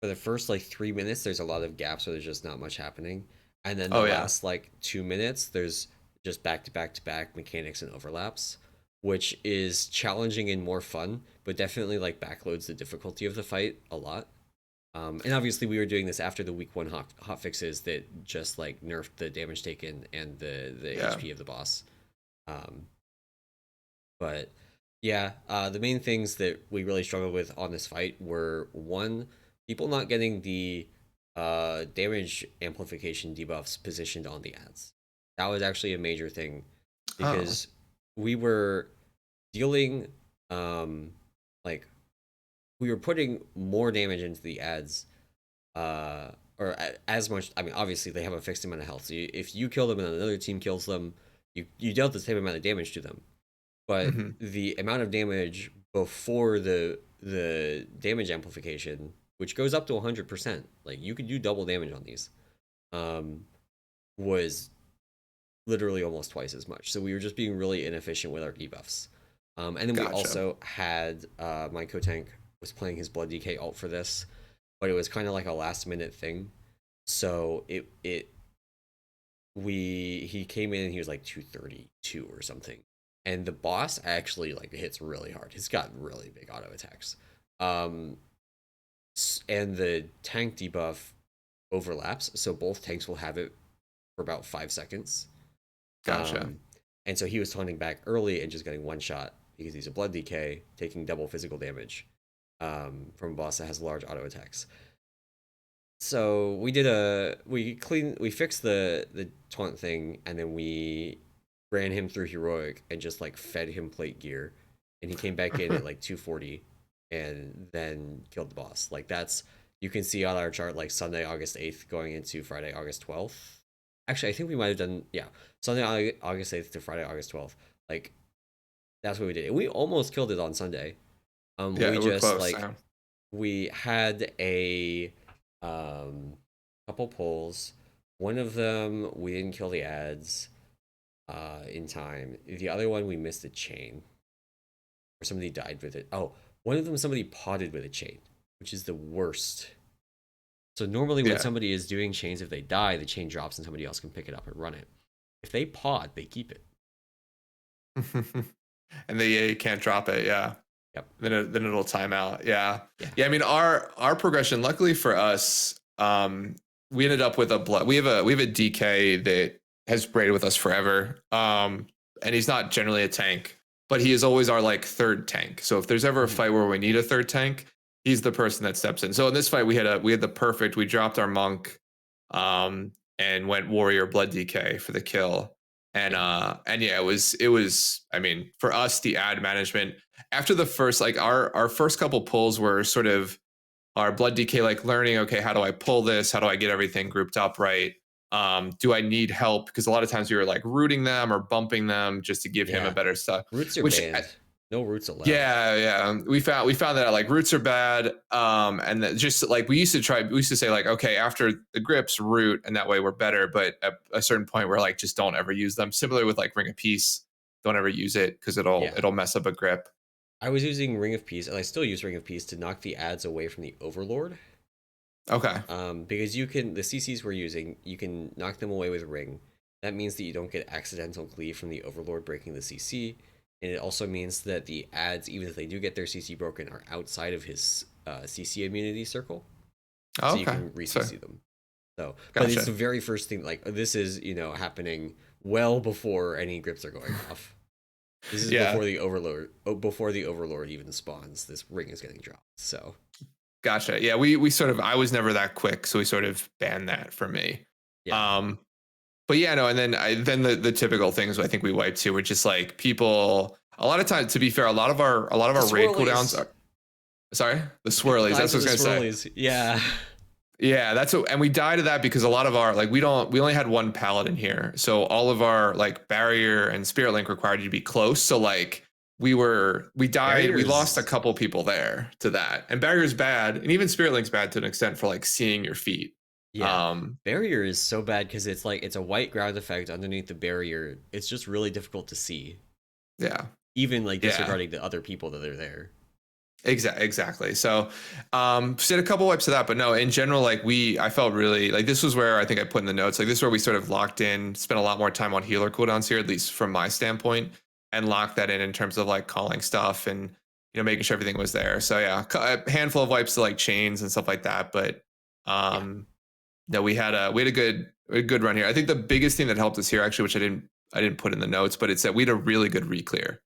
for the first like 3 minutes, there's a lot of gaps where there's just not much happening, and then the last like 2 minutes, there's just back to back to back mechanics and overlaps, which is challenging and more fun, but definitely like backloads the difficulty of the fight a lot. And obviously, we were doing this after the week 1 hot fixes that just like nerfed the damage taken and the HP of the boss. But yeah, the main things that we really struggled with on this fight were one, people not getting the damage amplification debuffs positioned on the ads. That was actually a major thing because we were dealing like we were putting more damage into the ads or as much. I mean, obviously they have a fixed amount of health, so if you kill them and another team kills them, you dealt the same amount of damage to them, but the amount of damage before the damage amplification, which goes up to 100%, like you could do double damage on these, was literally almost twice as much. So we were just being really inefficient with our debuffs. And then we also had my co-tank was playing his Blood DK ult for this, but it was kind of like a last minute thing. So he came in and he was like 232 or something. And the boss actually like hits really hard. He's got really big auto attacks. And the tank debuff overlaps, so both tanks will have it for about 5 seconds. Gotcha. And so he was taunting back early and just getting one shot because he's a Blood DK, taking double physical damage from a boss that has large auto attacks. So we fixed the taunt thing, and then we ran him through heroic and just like fed him plate gear, and he came back in at like 240 and then killed the boss. Like that's, you can see on our chart like Sunday August 8th going into Friday August 12th. Actually, I think we might have done Sunday August 8th to Friday August 12th. Like that's what we did. And we almost killed it on Sunday. Yeah, we just close, like we had a couple pulls. One of them we didn't kill the ads in time. The other one we missed a chain, or somebody died with it. Oh, one of them somebody potted with a chain, which is the worst. So normally when somebody is doing chains, if they die, the chain drops and somebody else can pick it up and run it. If they pod, they keep it. And they can't drop it. Yeah. Yep. Then it'll time out. Yeah. I mean, our progression, luckily for us, we ended up with we have a DK that has braided with us forever. And he's not generally a tank, but he is always our like third tank. So if there's ever a fight where we need a third tank, he's the person that steps in. So in this fight, we had the perfect. We dropped our monk, and went warrior Blood DK for the kill. And yeah, it was. I mean, for us, the ad management after the first, like our first couple pulls were sort of our Blood DK, like learning. Okay, how do I pull this? How do I get everything grouped up right? Do I need help? Because a lot of times we were like rooting them or bumping them just to give him a better stuff. Roots are banned. No roots allowed. Yeah. We found that like roots are bad. And that just like we used to say like, okay, after the grips, root, and that way we're better. But at a certain point, we're like, just don't ever use them. Similar with like Ring of Peace. don't ever use it because Yeah. it'll mess up a grip. I was using Ring of Peace, and I still use Ring of Peace to knock the ads away from the Overlord. Okay. Because you can the CCs we're using, you can knock them away with Ring. That means that you don't get accidental cleave from the Overlord breaking the CC, and it also means that the ads, even if they do get their CC broken, are outside of his CC immunity circle, Oh, so you okay. can So re-CC them. So, but it's gotcha. the very first thing. Like this is happening well before any grips are going off. This is Yeah. before the Overlord even spawns. This ring is getting dropped. So Gotcha. Yeah, we sort of I was never that quick, so we sort of banned that for me. yeah, Um, but yeah, no, and then the typical things I think we wiped too were just like people. A lot of times, to be fair, a lot of the our raid cooldowns swirlies. are sorry the People swirlies. died That's to what I the was gonna say. swirlies. Yeah, Yeah, that's what, and we died to that because a lot of our like we only had one paladin here, so all of our like barrier and spirit link required you to be close. So like we lost a barriers. couple people there to that, and barrier's bad, and even spirit link's bad to an extent for like seeing your feet. Yeah, Um, barrier is so bad because it's a white ground effect underneath the barrier. It's just really difficult to see, yeah, even like yeah, disregarding the other people that are there. exactly. So, so did a couple wipes of that, but no, in general, like I felt really like this was where I think I put in the notes, like this is where we sort of locked in, spent a lot more time on healer cooldowns here, at least from my standpoint, and locked that in terms of like calling stuff and making sure everything was there. So yeah, a handful of wipes to like chains and stuff like that, but Yeah, um, no, we had a good run here. I think the biggest thing that helped us here, actually, which I didn't put in the notes, but it's that we had a really good reclear.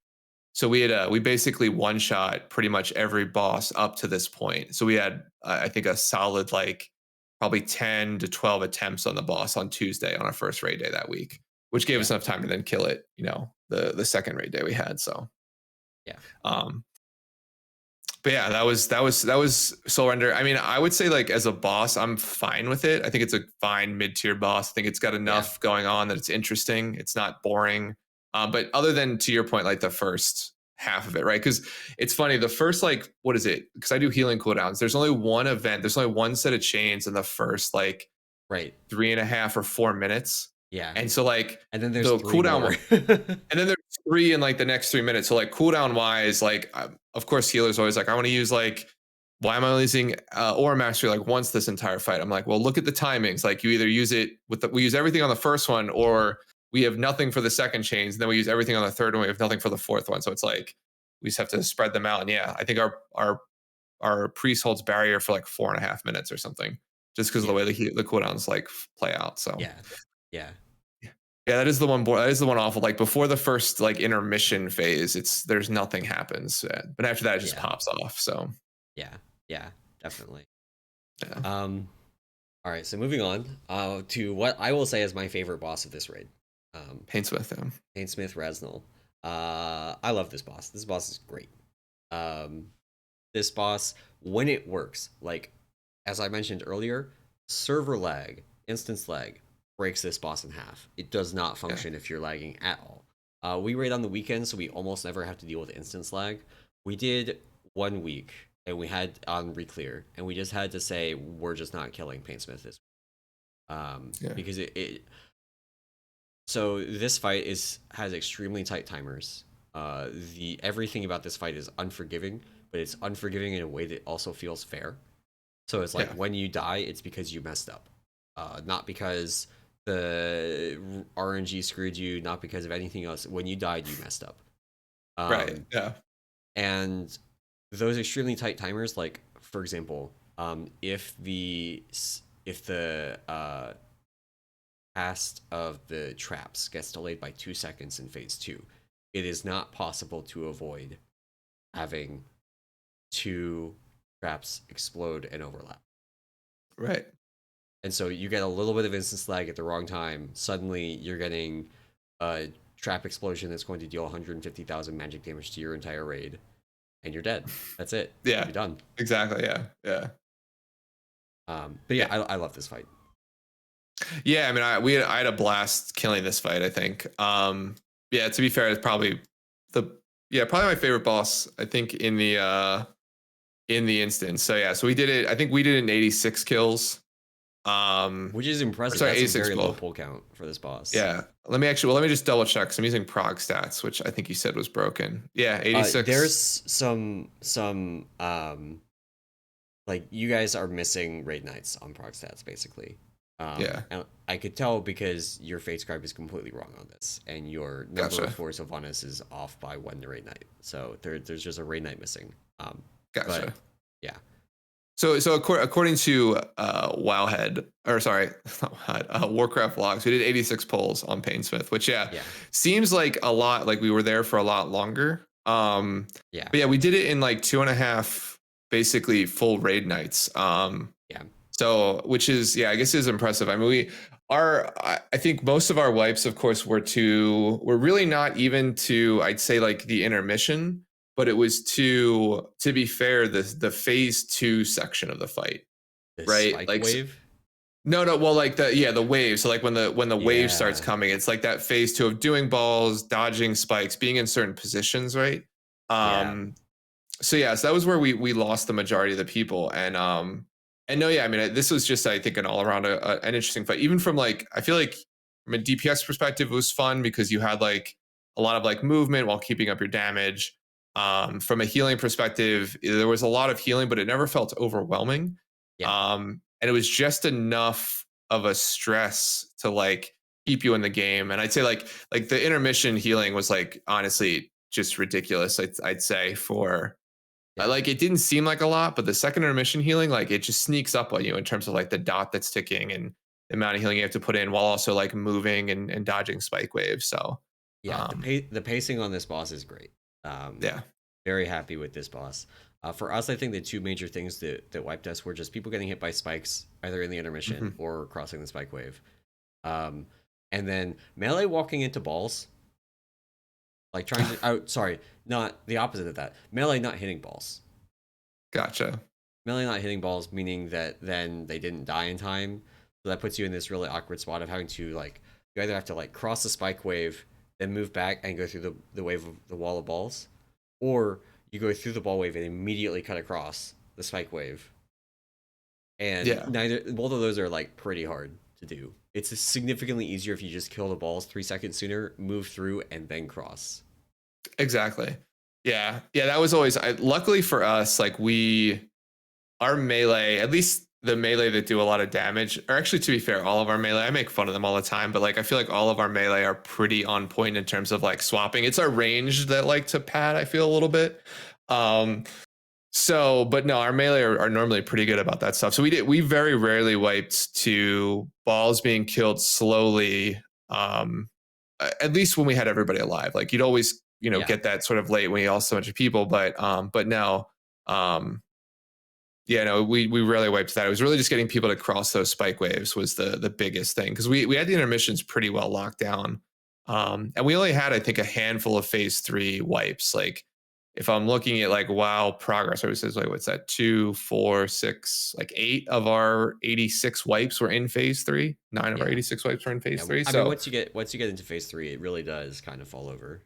So we basically one shot pretty much every boss up to this point. So we had I think a solid like probably 10 to 12 attempts on the boss on Tuesday on our first raid day that week, which gave yeah, us enough time to then kill it, the second raid day we had. So yeah, um but yeah, that was Soulrender. I mean, I would say like as a boss, I'm fine with it. I think it's a fine mid-tier boss. I think it's got yeah, enough going on that it's interesting. It's not boring. But other than to your point, like the first half of it, right? Because it's funny, the first like what is it? Because I do healing cooldowns. There's only one event. There's only one set of chains in the first like right. 3.5 or 4 minutes, Yeah, and so like and then there's the three cooldown more. and then there's three in like the next 3 minutes. So like cooldown wise, like of course healers always like I want to use like why am I only using Aura Mastery like once this entire fight? I'm like, well, look at the timings. Like you either use it we use everything on the first one, or we have nothing for the second chains, and then we use everything on the third one. We have nothing for the fourth one. So it's like we just have to spread them out. And yeah, I think our priest holds barrier for like 4.5 minutes or something, just because of the Yeah, way the cooldowns like play out. So yeah, yeah, yeah, that is the one. That is the one awful. Like before the first like intermission phase, there's nothing happens, but after that, it just yeah, pops off. So yeah, yeah, definitely. yeah, Um, all right, so moving on to what I will say is my favorite boss of this raid, Painsmith. Yeah. Painsmith Raz'nal. I love this boss. This boss is great. Um, this boss, when it works, like as I mentioned earlier, server lag, instance lag breaks this boss in half. It does not Yeah. function if you're lagging at all. We raid on the weekend, so we almost never have to deal with instance lag. We did 1 week, and we had on reclear, and we just had to say we're just not killing Painsmith this Yeah. because it so this fight has extremely tight timers. The everything about this fight is unforgiving, but it's unforgiving in a way that also feels fair. So it's like Yeah. when you die, it's because you messed up, not because the RNG screwed you, not because of anything else. When you died, you messed up. Right. Um, Yeah. and those extremely tight timers, like for example, if the cast of the traps gets delayed by 2 seconds in phase two, it is not possible to avoid having two traps explode and overlap. Right. And so you get a little bit of instance lag at the wrong time. Suddenly you're getting a trap explosion that's going to deal 150,000 magic damage to your entire raid, and you're dead. That's it. Yeah. You're done. Exactly. Yeah. Yeah. But yeah, Yeah. I love this fight. Yeah. I mean, I had a blast killing this fight. I think. Yeah. To be fair, it's probably probably my favorite boss. I think in the instance. So yeah. So we did it. I think we did it in 86 kills. Which is impressive. Sorry, That's a 86 very pull. low pull count for this boss. Yeah. Let me just double check. So I'm using prog stats, which I think you said was broken. Yeah, 86. There's some like you guys are missing raid knights on prog stats basically. Yeah. And I could tell because your Fatescribe is completely wrong on this, and your number Gotcha. for Sylvanas is off by 1 to raid knight. So there's just a raid knight missing. Gotcha. But yeah. So according to Wowhead, or sorry, not Wowhead, Warcraft logs, we did 86 polls on Painsmith, which seems like a lot. Like we were there for a lot longer. Yeah. But yeah, we did it in like 2.5 basically full raid nights. Yeah. So which is I guess is impressive. I mean I think most of our wipes, of course, were really not even to, I'd say, like the intermission, but it was to be fair, the phase 2 section of the fight, The right? spike Like wave. no, well, like the wave. So like when the wave starts coming, it's like that phase 2 of doing balls, dodging spikes, being in certain positions, right? So that was where we lost the majority of the people, and no, I mean, this was just, I think, an all around an interesting fight. Even from like, I feel like from a DPS perspective, it was fun because you had like a lot of like movement while keeping up your damage. From a healing perspective, there was a lot of healing, but it never felt overwhelming. And it was just enough of a stress to like keep you in the game. And I'd say like the intermission healing was like honestly just ridiculous. I'd say for like it didn't seem like a lot, but the second intermission healing, like it just sneaks up on you in terms of like the dot that's ticking and the amount of healing you have to put in while also like moving and dodging spike waves. So the pacing on this boss is great. Very happy with this boss. For us, I think the two major things that wiped us were just people getting hit by spikes, either in the intermission or crossing the spike wave. And then melee walking into balls. Like trying to, sorry, not the opposite of that. Melee not hitting balls. Gotcha. Melee not hitting balls, meaning that then they didn't die in time. So that puts you in this really awkward spot of having to like, you either have to like cross the spike wave, then move back and go through the wave of the wall of balls, or you go through the ball wave and immediately cut across the spike wave. And both of those are like pretty hard to do. It's significantly easier if you just kill the balls 3 seconds sooner, move through, and then cross. Exactly. Yeah. That was always. Luckily for us, like our melee, at least the melee that do a lot of damage, or actually to be fair, all of our melee, I make fun of them all the time, but like I feel like all of our melee are pretty on point in terms of like swapping. It's our range that like to pad, I feel a little bit. So, but no, our melee are normally pretty good about that stuff. So we very rarely wiped to balls being killed slowly. At least when we had everybody alive, like you'd always, get that sort of late when you lost so much of people. But no, we rarely wiped that. It was really just getting people to cross those spike waves was the biggest thing, because we had the intermissions pretty well locked down. And we only had, I think, a handful of phase 3 wipes. Like if I'm looking at like WoW progress, it says like, what's that? 2, 4, 6, like 8 of our 86 wipes were in phase 3. 9 of our 86 wipes were in phase 3. I mean, once you get into phase 3, it really does kind of fall over.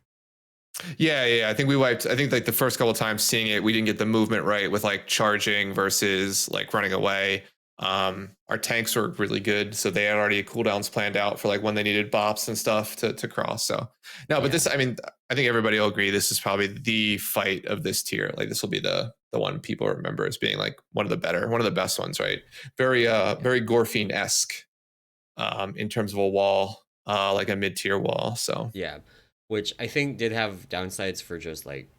Yeah. I think we wiped. I think like the first couple of times seeing it, we didn't get the movement right with like charging versus like running away. Our tanks were really good, so they had already cooldowns planned out for like when they needed bops and stuff to cross. So no, but this, I mean, I think everybody will agree this is probably the fight of this tier. Like this will be the one people remember as being like one of the best ones, right? Very very Gorfiend-esque in terms of a wall, like a mid-tier wall. So which I think did have downsides for just like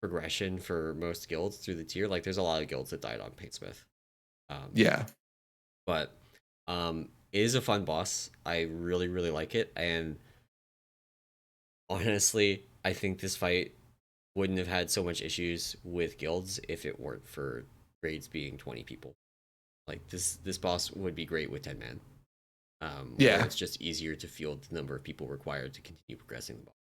progression for most guilds through the tier. Like there's a lot of guilds that died on Painsmith. But it is a fun boss. I really, really like it. And honestly, I think this fight wouldn't have had so much issues with guilds if it weren't for raids being 20 people. Like this boss would be great with 10 man. It's just easier to field the number of people required to continue progressing the ball.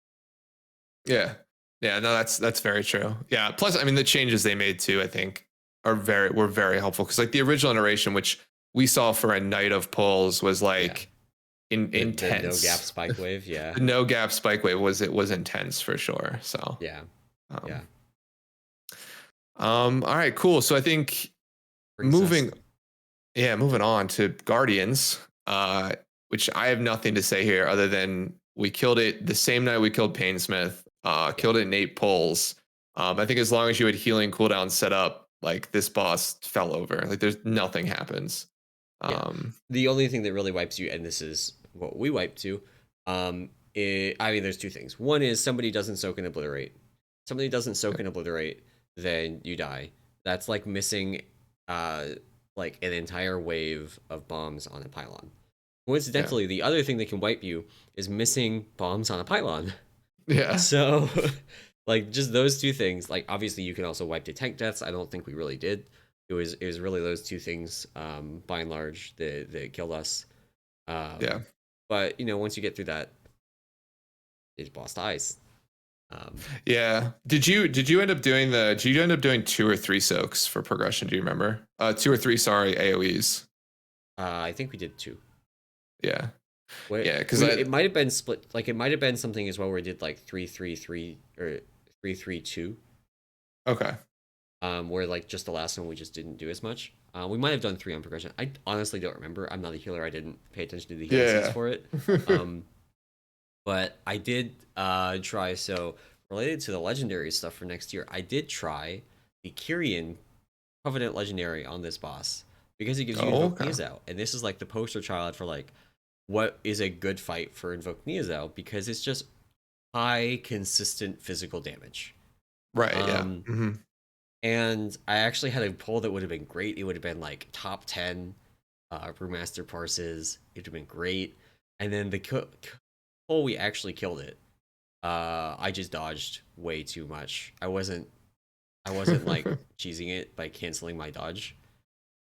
No, that's very true. Plus, I mean, the changes they made too, I think, were very helpful, because like the original iteration, which we saw for a night of pulls, was like intense. The no gap spike wave, The no gap spike wave was intense for sure. So all right, cool. So I think moving Yeah, moving on to Guardians, which I have nothing to say here other than we killed it the same night we killed Painsmith, Yeah. killed it in 8 pulls. I think as long as you had healing cooldown set up, like this boss fell over. Like there's nothing happens. Yeah. Um, The only thing that really wipes you, and this is what we wipe to, I mean, there's two things. One is somebody doesn't soak and obliterate. Somebody doesn't soak and obliterate, then you die. That's like missing, uh, like an entire wave of bombs on a pylon. yeah, Coincidentally, the other thing that can wipe you is missing bombs on a pylon. yeah, So, like, just those two things. Like, obviously, you can also wipe to tank deaths. I don't think we really did. It was really those two things, by and large, that killed us. yeah. But once you get through that, his boss dies. Um, Yeah. Did you end up doing the did you end up doing 2 or 3 soaks for progression? Do you remember? 2 or 3, sorry, AoEs. I think we did two. Yeah. Wait, Yeah, because it might have been split. Like, it might have been something as well where we did like 3-3-3 or 3-3-2. okay. Where like just the last one we just didn't do as much. We might have done three on progression. I honestly don't remember. I'm not a healer. I didn't pay attention to the heal seeds Yeah. for it. Um, but I did try. So related to the legendary stuff for next year, I did try the Kyrian Covenant Legendary on this boss because it gives you Oh, Invoke okay. Neozao, and this is like the poster child for like what is a good fight for Invoke Neozao because it's just high consistent physical damage. Right, yeah. Um, Hmm. and I actually had a poll that would have been great. It would have been like top 10 Brewmaster parses. It would have been great. And then the poll, we actually killed it. I just dodged way too much. I wasn't like cheesing it by canceling my dodge.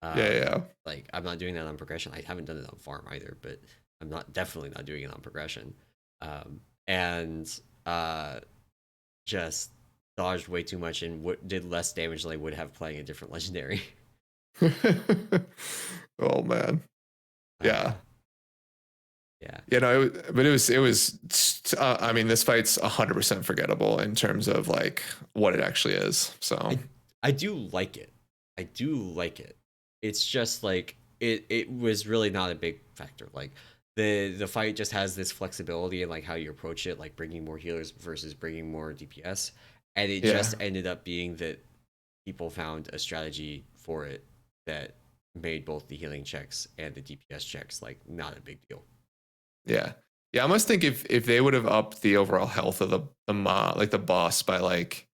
Yeah, Um, yeah. like I'm not doing that on progression. I haven't done it on farm either, but I'm not definitely not doing it on progression. And just dodged way too much and did less damage than I would have playing a different legendary. Oh man. Uh, Yeah. yeah, You know, I mean, this fight's 100% forgettable in terms of like what it actually is. So, I I do like it. I do like it. It's just like it was really not a big factor. Like the fight just has this flexibility in like how you approach it, like bringing more healers versus bringing more DPS, and it yeah. just ended up being that people found a strategy for it that made both the healing checks and the DPS checks like not a big deal. Yeah. Yeah, I almost think if they would have upped the overall health of like the boss by like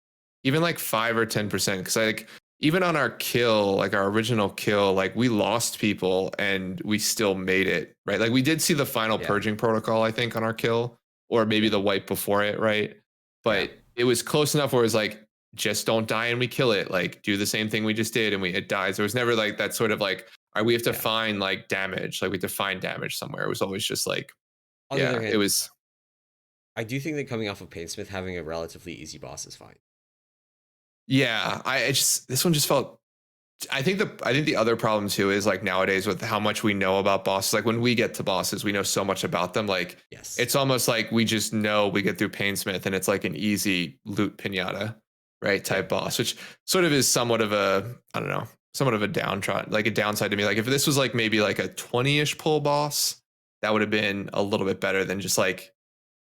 even like 5 or 10%, because like even on our kill, like our original kill, like we lost people and we still made it, right? Like we did see the final Yeah, purging protocol, I think, on our kill, or maybe yeah, the wipe before it, right? yeah, But it was close enough where it was like, just don't die and we kill it. Like do the same thing we just did and it dies. There was never like that sort of like, all right, we have to yeah. find like damage. Like we have to find damage somewhere. It was always just like, On the other yeah, it hand, was. I do think that coming off of Painsmith, having a relatively easy boss is fine. Yeah, I just this one just felt. I think the other problem too is like nowadays with how much we know about bosses. Like when we get to bosses, we know so much about them. Like Yes. it's almost like we just know we get through Painsmith and it's like an easy loot pinata, right? Yeah. Type boss, which sort of is somewhat of a I don't know, somewhat of a downside, like a downside to me. Like if this was like maybe like a 20-ish pull boss, that would have been a little bit better than just like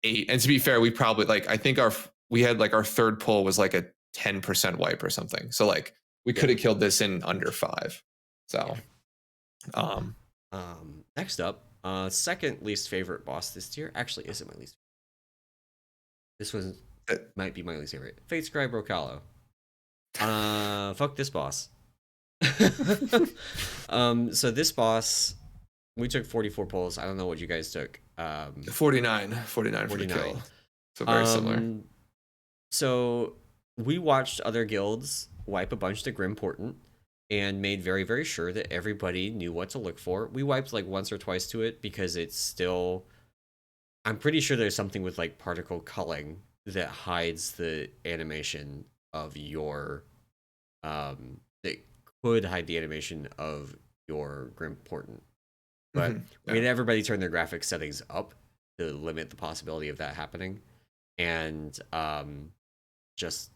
8. And to be fair, we probably like I think we had like our third pull was like a 10% wipe or something. So like we could Yeah. have killed this in under 5. So, Yeah. um, Next up, second least favorite boss this tier actually isn't my least. This one uh, might be my least favorite. Fatescribe Roh'kalo. Fuck this boss. So this boss, we took 44 pulls. I don't know what you guys took. 49 for the 49. kill. So very similar. So we watched other guilds wipe a bunch to Grim Portent and made very, very sure that everybody knew what to look for. We wiped like once or twice to it because it's still. I'm pretty sure there's something with like particle culling that hides the animation of your. That could hide the animation of your Grim Portent. But we Yeah. had everybody turn their graphics settings up to limit the possibility of that happening. And just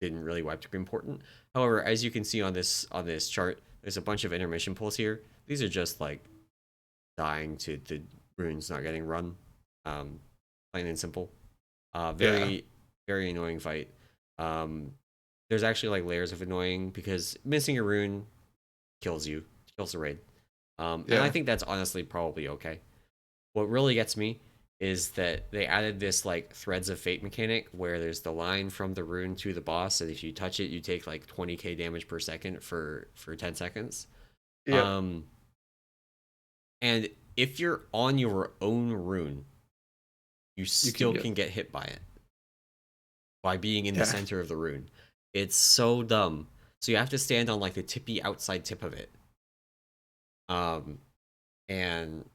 didn't really wipe to be important. However, as you can see on this chart, There's a bunch of intermission pulls here. These are just like dying to the runes not getting run. Plain and simple. Very annoying fight. There's actually like layers of annoying because missing a rune kills you, kills the raid. And I think that's honestly probably okay. What really gets me is that they added this like threads of fate mechanic where there's the line from the rune to the boss, and if you touch it, you take like 20k damage per second for 10 seconds. Yeah. And if you're on your own rune, you still can get hit by it by being in the center of the rune. It's so dumb. So you have to stand on like the tippy outside tip of it. And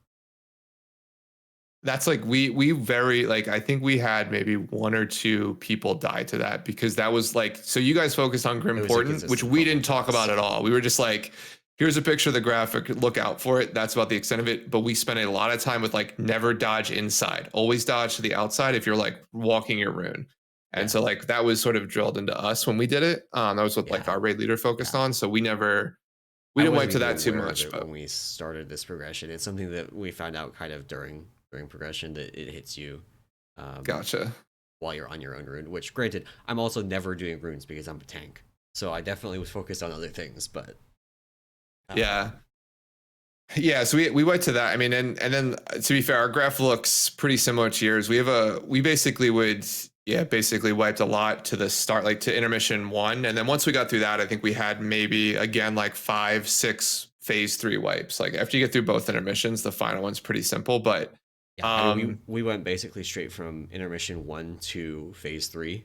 that's like we very like I think we had maybe 1 or 2 people die to that because that was like so you guys focused on Grim Portent, which we didn't talk about at all. We were just like, here's a picture of the graphic, look out for it. That's about the extent of it. But we spent a lot of time with like never dodge inside, always dodge to the outside if you're like walking your rune. And so like that was sort of drilled into us when we did it. That was what like our raid leader focused on. So we didn't wipe to that too much. But when we started this progression, it's something that we found out kind of during progression that it hits you. Gotcha. While you're on your own rune, which granted, I'm also never doing runes because I'm a tank. So I definitely was focused on other things, but yeah. So we went to that. I mean, and then to be fair, our graph looks pretty similar to yours. We basically wiped a lot to the start, like to intermission 1. And then once we got through that, I think we had maybe again, like 5, 6 phase 3 wipes. Like after you get through both intermissions, the final one's pretty simple, but I mean, we went basically straight from intermission 1 to phase 3.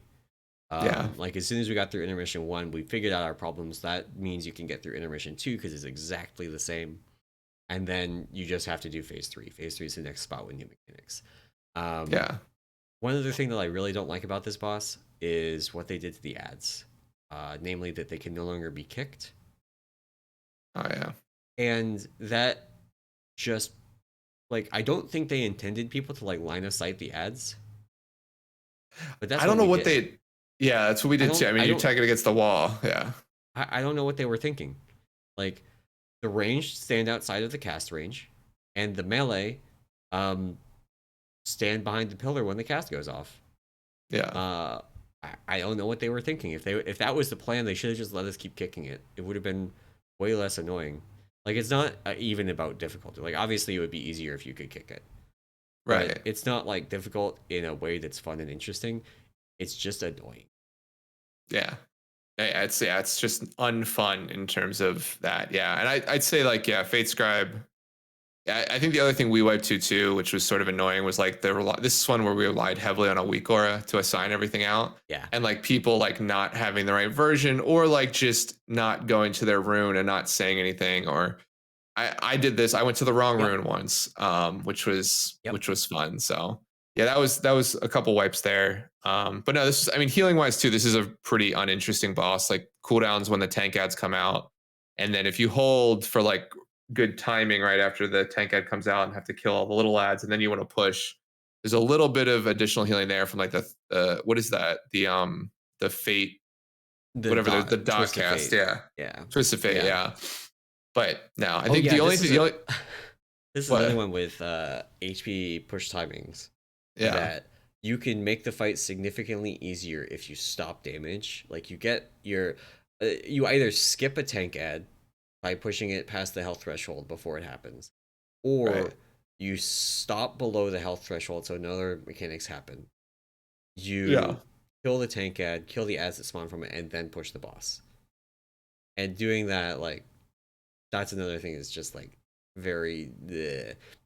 Like as soon as we got through intermission 1, we figured out our problems. That means you can get through intermission 2 because it's exactly the same. And then you just have to do phase 3. Phase 3 is the next spot with new mechanics. One other thing that I really don't like about this boss is what they did to the ads. Namely that they can no longer be kicked. Oh yeah. And that just like I don't think they intended people to like line of sight the ads. But that's I don't know what they that's what we did too. I mean, you tag it against the wall. Yeah. I don't know what they were thinking. Like the range stand outside of the cast range, and the melee stand behind the pillar when the cast goes off. Yeah. I don't know what they were thinking. If that was the plan, they should have just let us keep kicking it. It would have been way less annoying. Like it's not even about difficulty. Like obviously it would be easier if you could kick it. Right. But it's not like difficult in a way that's fun and interesting. It's just annoying. Yeah. It's just unfun in terms of that. Yeah. And I'd say like, Fatescribe. I think the other thing we wiped to too, which was sort of annoying, was like this is one where we relied heavily on a weak aura to assign everything out. Yeah. And like people like not having the right version or like just not going to their rune and not saying anything. Or I did this. I went to the wrong rune once, which was fun. So yeah, that was a couple wipes there. But no, healing wise too, this is a pretty uninteresting boss. Like cooldowns when the tank ads come out. And then if you hold for like good timing right after the tank ad comes out and have to kill all the little ads, and then you want to push, there's a little bit of additional healing there from like the what is that? The fate, the dot cast. Twist of fate. Yeah. But no, I think the only thing this is another one with HP push timings. That you can make the fight significantly easier if you stop damage. Like you get your you either skip a tank ad by pushing it past the health threshold before it happens, or you stop below the health threshold so no other mechanics happen. You kill the tank ad, kill the ads that spawn from it, and then push the boss. And doing that, like, that's another thing. Is just like very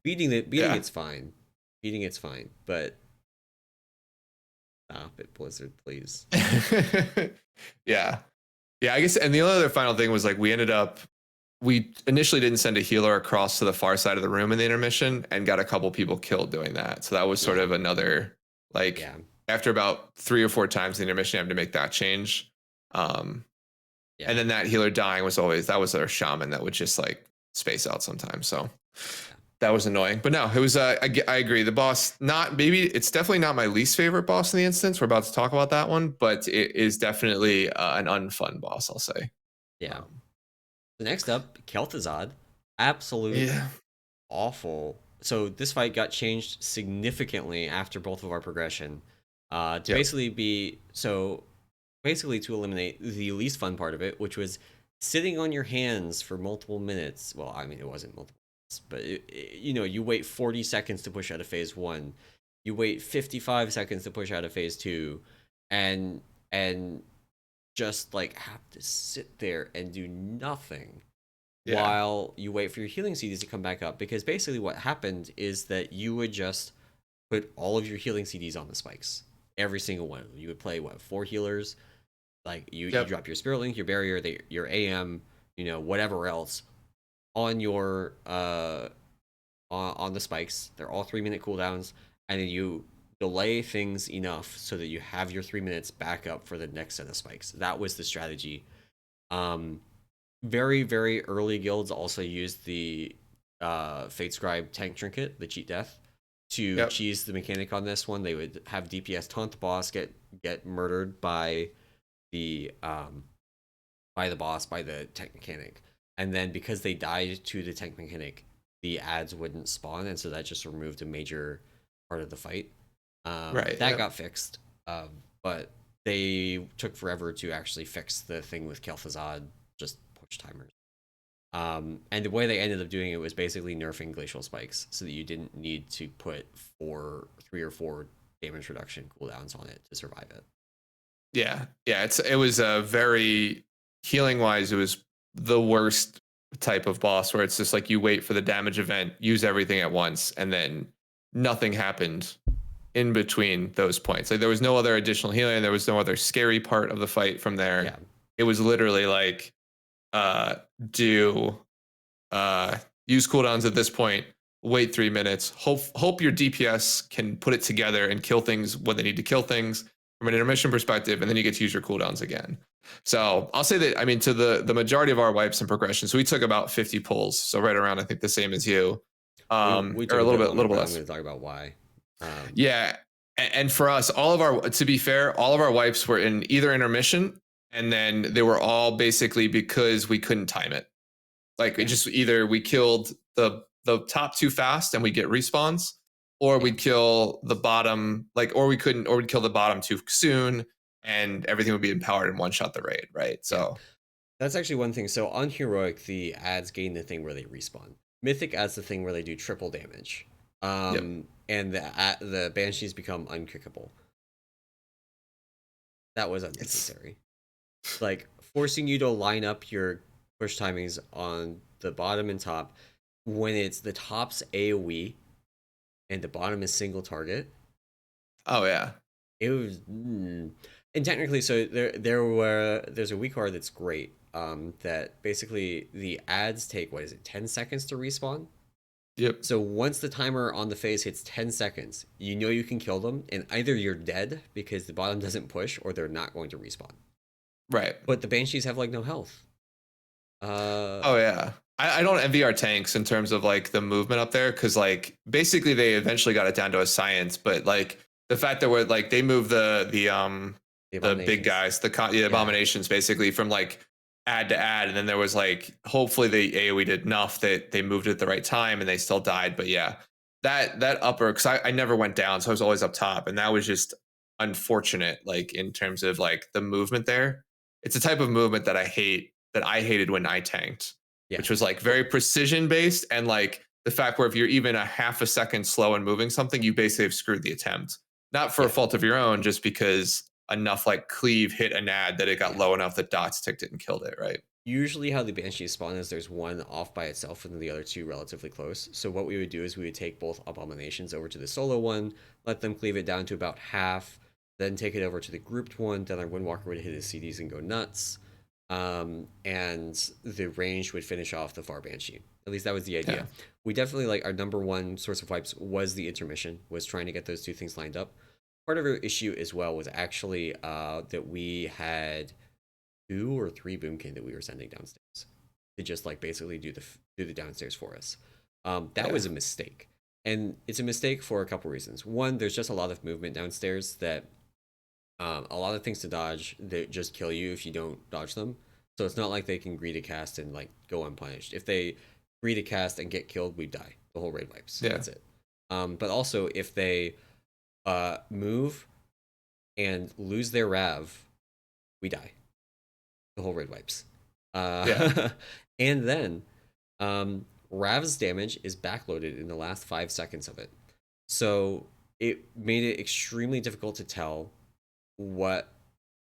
beating it's fine, but stop it, Blizzard, please. Yeah, I guess. And the only other final thing was like we initially didn't send a healer across to the far side of the room in the intermission and got a couple people killed doing that. So that was sort of another after about 3 or 4 times in the intermission, you have to make that change. And then that healer dying was our shaman that would just like space out sometimes. So that was annoying. But no, it was I agree. The boss, it's definitely not my least favorite boss in the instance. We're about to talk about that one, but it is definitely an unfun boss, I'll say. Yeah. The next up, Kel'Thuzad, absolute Yeah. awful. So this fight got changed significantly after both of our progression. To Yep. basically be so basically to eliminate the least fun part of it, which was sitting on your hands for multiple minutes. Well, I mean, it wasn't multiple minutes, but you wait 40 seconds to push out of phase one, you wait 55 seconds to push out of phase two, and just like have to sit there and do nothing Yeah. while you wait for your healing CDs to come back up. Because basically, what happened is that you would just put all of your healing CDs on the spikes, every single one. You would play what, 4 healers, like you Yep. drop your spirit link, your barrier, your AM, whatever else on your on the spikes. They're all 3 minute cooldowns, and then you delay things enough so that you have your 3 minutes back up for the next set of spikes. That was the strategy. um Very, very early guilds also used the Fatescribe tank trinket, the cheat death, to Yep. cheese the mechanic on this one. They would have DPS taunt the boss, get murdered the um by the boss, by the tech mechanic, and then because they died to the tech mechanic, the ads wouldn't spawn, and so that just removed a major part of the fight. Right. That Yep. got fixed, but they took forever to actually fix the thing with Kel'Thuzad just push timers. And the way they ended up doing it was basically nerfing glacial spikes so that you didn't need to put 3 or 4 damage reduction cooldowns on it to survive it. Yeah. Yeah. It was a very healing wise. It was the worst type of boss where it's just like you wait for the damage event, use everything at once, and then nothing happened in between those points. Like there was no other additional healing. There was no other scary part of the fight from there. Yeah, It was literally like uh do uh use cooldowns at this point, wait 3 minutes, hope your DPS can put it together and kill things when they need to kill things from an intermission perspective, and then you get to use your cooldowns again. So I'll say that, I mean, to the majority of our wipes and progressions, so we took about 50 pulls, so right around I think the same as you, we or took a a little bit bit longer, but I'm less. going to talk about why. Yeah. And for us, all of our, to be fair, all of our wipes were in either intermission, and then they were all basically because we couldn't time it. Like it Yeah, just either we killed the top too fast and we get respawns, or yeah, we'd kill the bottom, like, or we couldn't, or we'd kill the bottom too soon and everything would be empowered and one shot the raid, right? yeah. So That's actually one thing. So on heroic, the ads gain the thing where they respawn. Mythic adds the thing where they do triple damage. yep. And the banshees become unkickable. That was It's unnecessary. Like forcing you to line up your push timings on the bottom and top when it's the top's AoE and the bottom is single target. oh yeah. It was and technically, so there's a weak card that's great. That basically the ads take, what is it, 10 seconds to respawn. Yep. So once the timer on the phase hits 10 seconds, you know you can kill them, and either you're dead because the bottom doesn't push, or they're not going to respawn. Right. But the banshees have like no health. Uh, Oh yeah. I don't envy our tanks in terms of like the movement up there, because like basically they eventually got it down to a science, but like the fact that we're like they move the the big abominations. guys, the Yeah, abominations basically from like ad to ad, and then there was like hopefully the AoE did enough that they moved it at the right time and they still died. But yeah, that upper, because I never went down, so I was always up top, and that was just unfortunate, like in terms of like the movement there. It's a type of movement that I hated when I tanked, yeah. which was like Well, very precision based, and like the fact where if you're even a half a second slow in moving something, you basically have screwed the attempt. Not for a yeah, fault of your own, just because enough like cleave hit an ad that it got yeah. low enough that dots ticked it and killed it, right? Usually, how the banshees spawn is there's one off by itself and then the other two relatively close. So what we would do is we would take both abominations over to the solo one, let them cleave it down to about half, then take it over to the grouped one. Then our Windwalker would hit his CDs and go nuts, and the ranged would finish off the far banshee. At least that was the Yeah. idea. We definitely, like, our number one source of wipes was the intermission, was trying to get those two things lined up. Part of our issue as well was actually that we had 2 or 3 boomkin that we were sending downstairs to just like basically do the downstairs for us. That Yeah. was a mistake, and it's a mistake for a couple reasons. One, there's just a lot of movement downstairs that a lot of things to dodge that just kill you if you don't dodge them. So it's not like they can greed a cast and like go unpunished. If they greed a cast and get killed, we die. The whole raid wipes. Yeah. That's it. But also if they move and lose their Rav, we die. The whole raid wipes. Yeah. And then Rav's damage is backloaded in the last 5 seconds of it. So it made it extremely difficult to tell what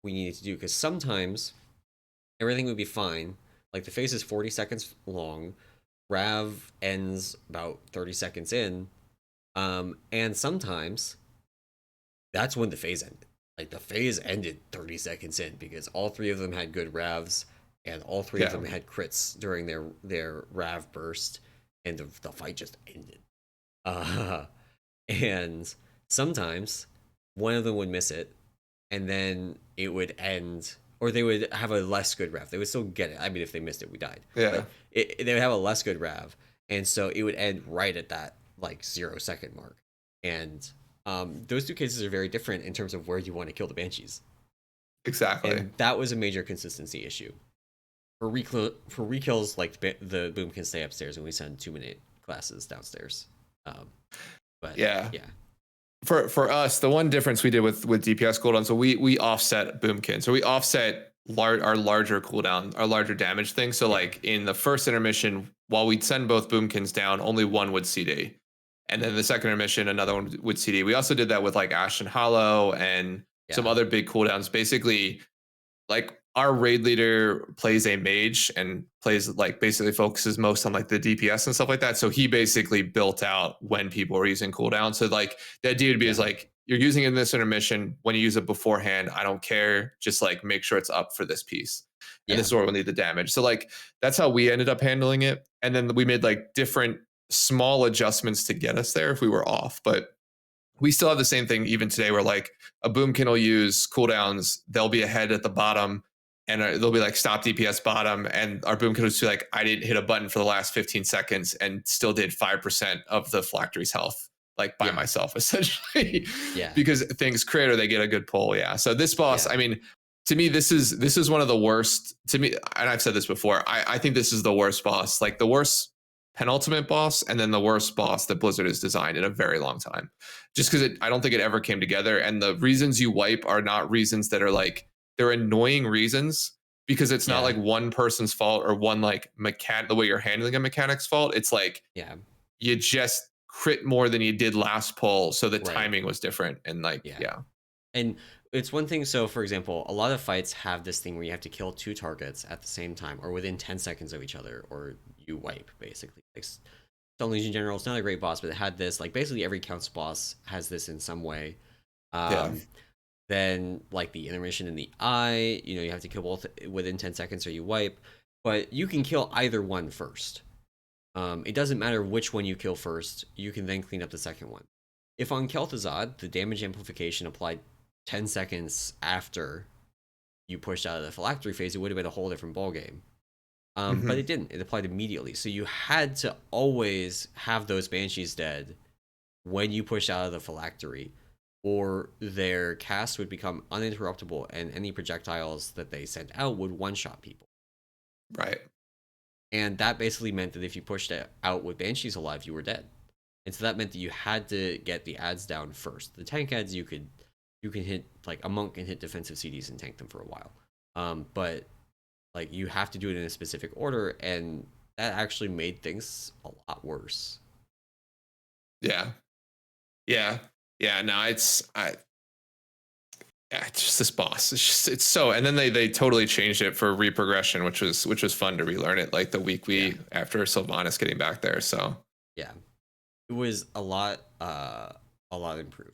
we needed to do, because sometimes everything would be fine. Like the phase is 40 seconds long, Rav ends about 30 seconds in, and sometimes that's when the phase ended. Like the phase ended 30 seconds in because all three of them had good Ravs, and all three of them had crits during their Rav burst, and the fight just ended. And sometimes one of them would miss it, and then it would end, or they would have a less good Rav. They would still get it. I mean, if they missed it, we died. Yeah. But they would have a less good Rav, and so it would end right at that like 0 second mark. And those two cases are very different in terms of where you want to kill the Banshees. Exactly. And that was a major consistency issue. For rekills, like the boom can stay upstairs, and we send 2-minute classes downstairs. But yeah. For us, the one difference we did with DPS cooldown, so we offset boomkin, so we offset our larger cooldown, our larger damage thing. So like in the first intermission, while we'd send both boomkins down, only one would CD, and then the second intermission, another one would CD. We also did that with like Ashen Hollow and some other big cooldowns. Basically, like our raid leader plays a mage and plays like basically focuses most on like the DPS and stuff like that. So he basically built out when people were using cooldown. So like the idea would be is like, you're using it in this intermission. When you use it beforehand, I don't care. Just like make sure it's up for this piece. And this is where we'll need the damage. So like that's how we ended up handling it. And then we made like different small adjustments to get us there if we were off. But we still have the same thing even today where like a boomkin will use cooldowns. They'll be ahead at the bottom, and they'll be like stop DPS bottom. And our boomkin will be like, I didn't hit a button for the last 15 seconds and still did 5% of the phylactery's health, like by myself, essentially. Because things crit or they get a good pull. Yeah. So this boss, I mean, to me, this is one of the worst to me. And I've said this before. I think this is the worst boss, like the worst penultimate boss, and then the worst boss that Blizzard has designed in a very long time, just because I don't think it ever came together. And the reasons you wipe are not reasons that are like, they're annoying reasons, because it's not like one person's fault or one like the way you're handling a mechanic's fault. It's like you just crit more than you did last pull, so the timing was different. And like and it's one thing. So for example, a lot of fights have this thing where you have to kill 2 targets at the same time or within 10 seconds of each other, or you wipe basically. Like Stone Legion General, it's not a great boss, but it had this. Like basically every counts boss has this in some way. Then like the intermission in the eye, you have to kill both within 10 seconds or you wipe, but you can kill either one first. It doesn't matter which one you kill first, you can then clean up the second one. If on Kel'Thuzad, the damage amplification applied 10 seconds after you pushed out of the phylactery phase, it would have been a whole different ballgame. But it didn't. It applied immediately. So you had to always have those Banshees dead when you pushed out of the phylactery, or their cast would become uninterruptible, and any projectiles that they sent out would one-shot people. Right. And that basically meant that if you pushed it out with Banshees alive, you were dead. And so that meant that you had to get the ads down first. The tank ads you can hit, like a monk can hit defensive CDs and tank them for a while. But like you have to do it in a specific order, and that actually made things a lot worse. Yeah. No, it's just this boss. It's so, and then they totally changed it for reprogression, which was fun to relearn it like the week after Sylvanas getting back there. So it was a lot improved.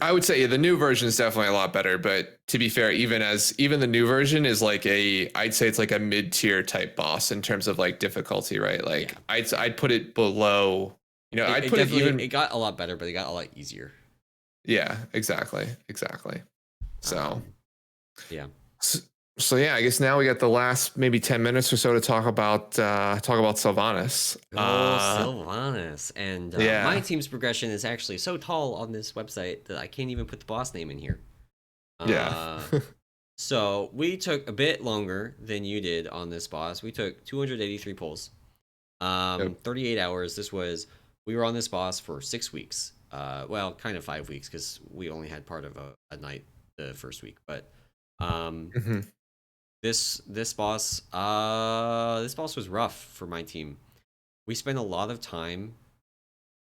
I would say the new version is definitely a lot better, but to be fair, even the new version is like I'd say it's like a mid-tier type boss in terms of like difficulty, right? Like I'd put it below, it got a lot better, but it got a lot easier. Yeah, exactly. So So yeah, I guess now we got the last maybe 10 minutes or so to talk about Sylvanas. Sylvanas. And my team's progression is actually so tall on this website that I can't even put the boss name in here. So we took a bit longer than you did on this boss. We took 283 pulls, Yep. 38 hours. We were on this boss for 6 weeks. Well, kind of 5 weeks because we only had part of a night the first week. But um, Hmm. this boss was rough for my team. We spent a lot of time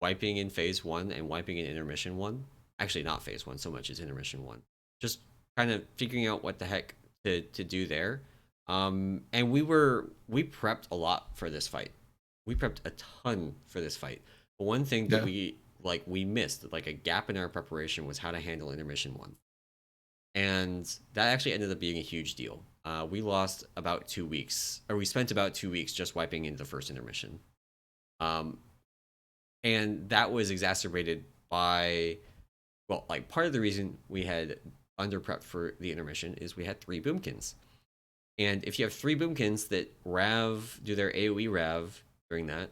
wiping in phase one and wiping in intermission one. Actually, not phase one so much as intermission one. Just kind of figuring out what the heck to do there. And we prepped a lot for this fight. We prepped a ton for this fight. But one thing that Yeah. we missed, like a gap in our preparation, was how to handle intermission one, and that actually ended up being a huge deal. We lost about 2 weeks, or we spent about 2 weeks just wiping into the first intermission. Um, and that was exacerbated by, well, like part of the reason we had under prepped for the intermission is we had 3 boomkins. And if you have 3 boomkins that do their AoE Rav during that,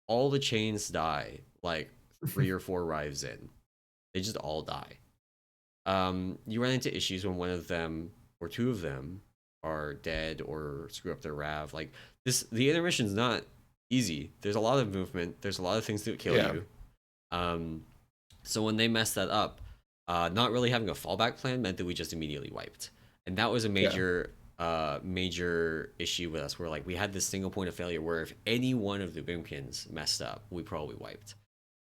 all the chains die like 3 or 4 rives in. They just all die. You run into issues when one of them or two of them are dead or screw up their Rav. Like the intermission's not easy. There's a lot of movement. There's a lot of things that kill Yeah. you. Um, so when they messed that up, not really having a fallback plan meant that we just immediately wiped, and that was a Yeah. major issue with us. Where like we had this single point of failure where if any one of the boomkins messed up, we probably wiped.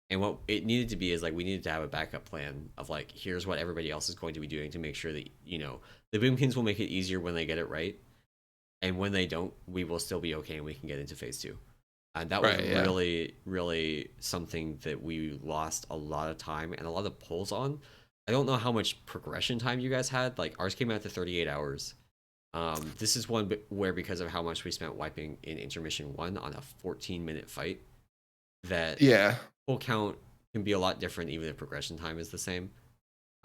And what it needed to be is like we needed to have a backup plan of like here's what everybody else is going to be doing to make sure that the boomkins will make it easier when they get it right, and when they don't, we will still be okay and we can get into phase two. And that was Right. Yeah. really something that we lost a lot of time and a lot of pulls on. I don't know how much progression time you guys had. Like ours came out to 38 hours. This is one where because of how much we spent wiping in intermission one on a 14-minute fight, that Yeah. pull count can be a lot different even if progression time is the same.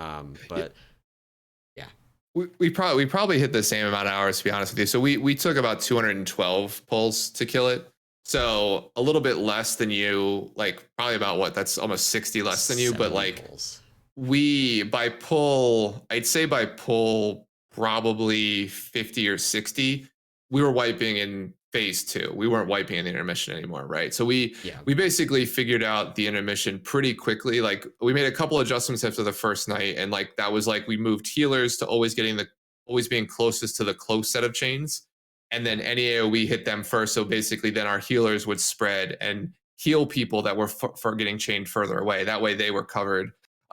Yeah. But yeah, We probably hit the same amount of hours, to be honest with you. So we took about 212 pulls to kill it. So a little bit less than you, like probably about what? That's almost 60 less than you. But 70 like pulls. we by pull, I'd say by pull probably 50 or 60, we were wiping in phase two. We weren't wiping in the intermission anymore, right? So we Yeah, we basically figured out the intermission pretty quickly. Like we made a couple adjustments after the first night, and like that was like we moved healers to always being closest to the close set of chains. And then yeah, any AoE hit them first. So basically, then our healers would spread and heal people that were for getting chained further away. That way, they were covered.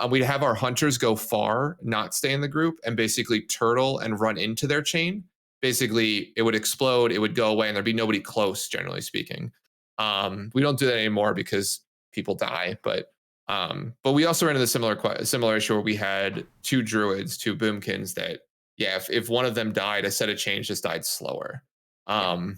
We'd have our hunters go far, not stay in the group, and basically turtle and run into their chain. Basically, it would explode, it would go away, and there'd be nobody close, generally speaking. We don't do that anymore because people die, but we also ran into the similar issue where we had 2 druids, 2 boomkins that, yeah, if one of them died, a set of chains just died slower. yeah. Um,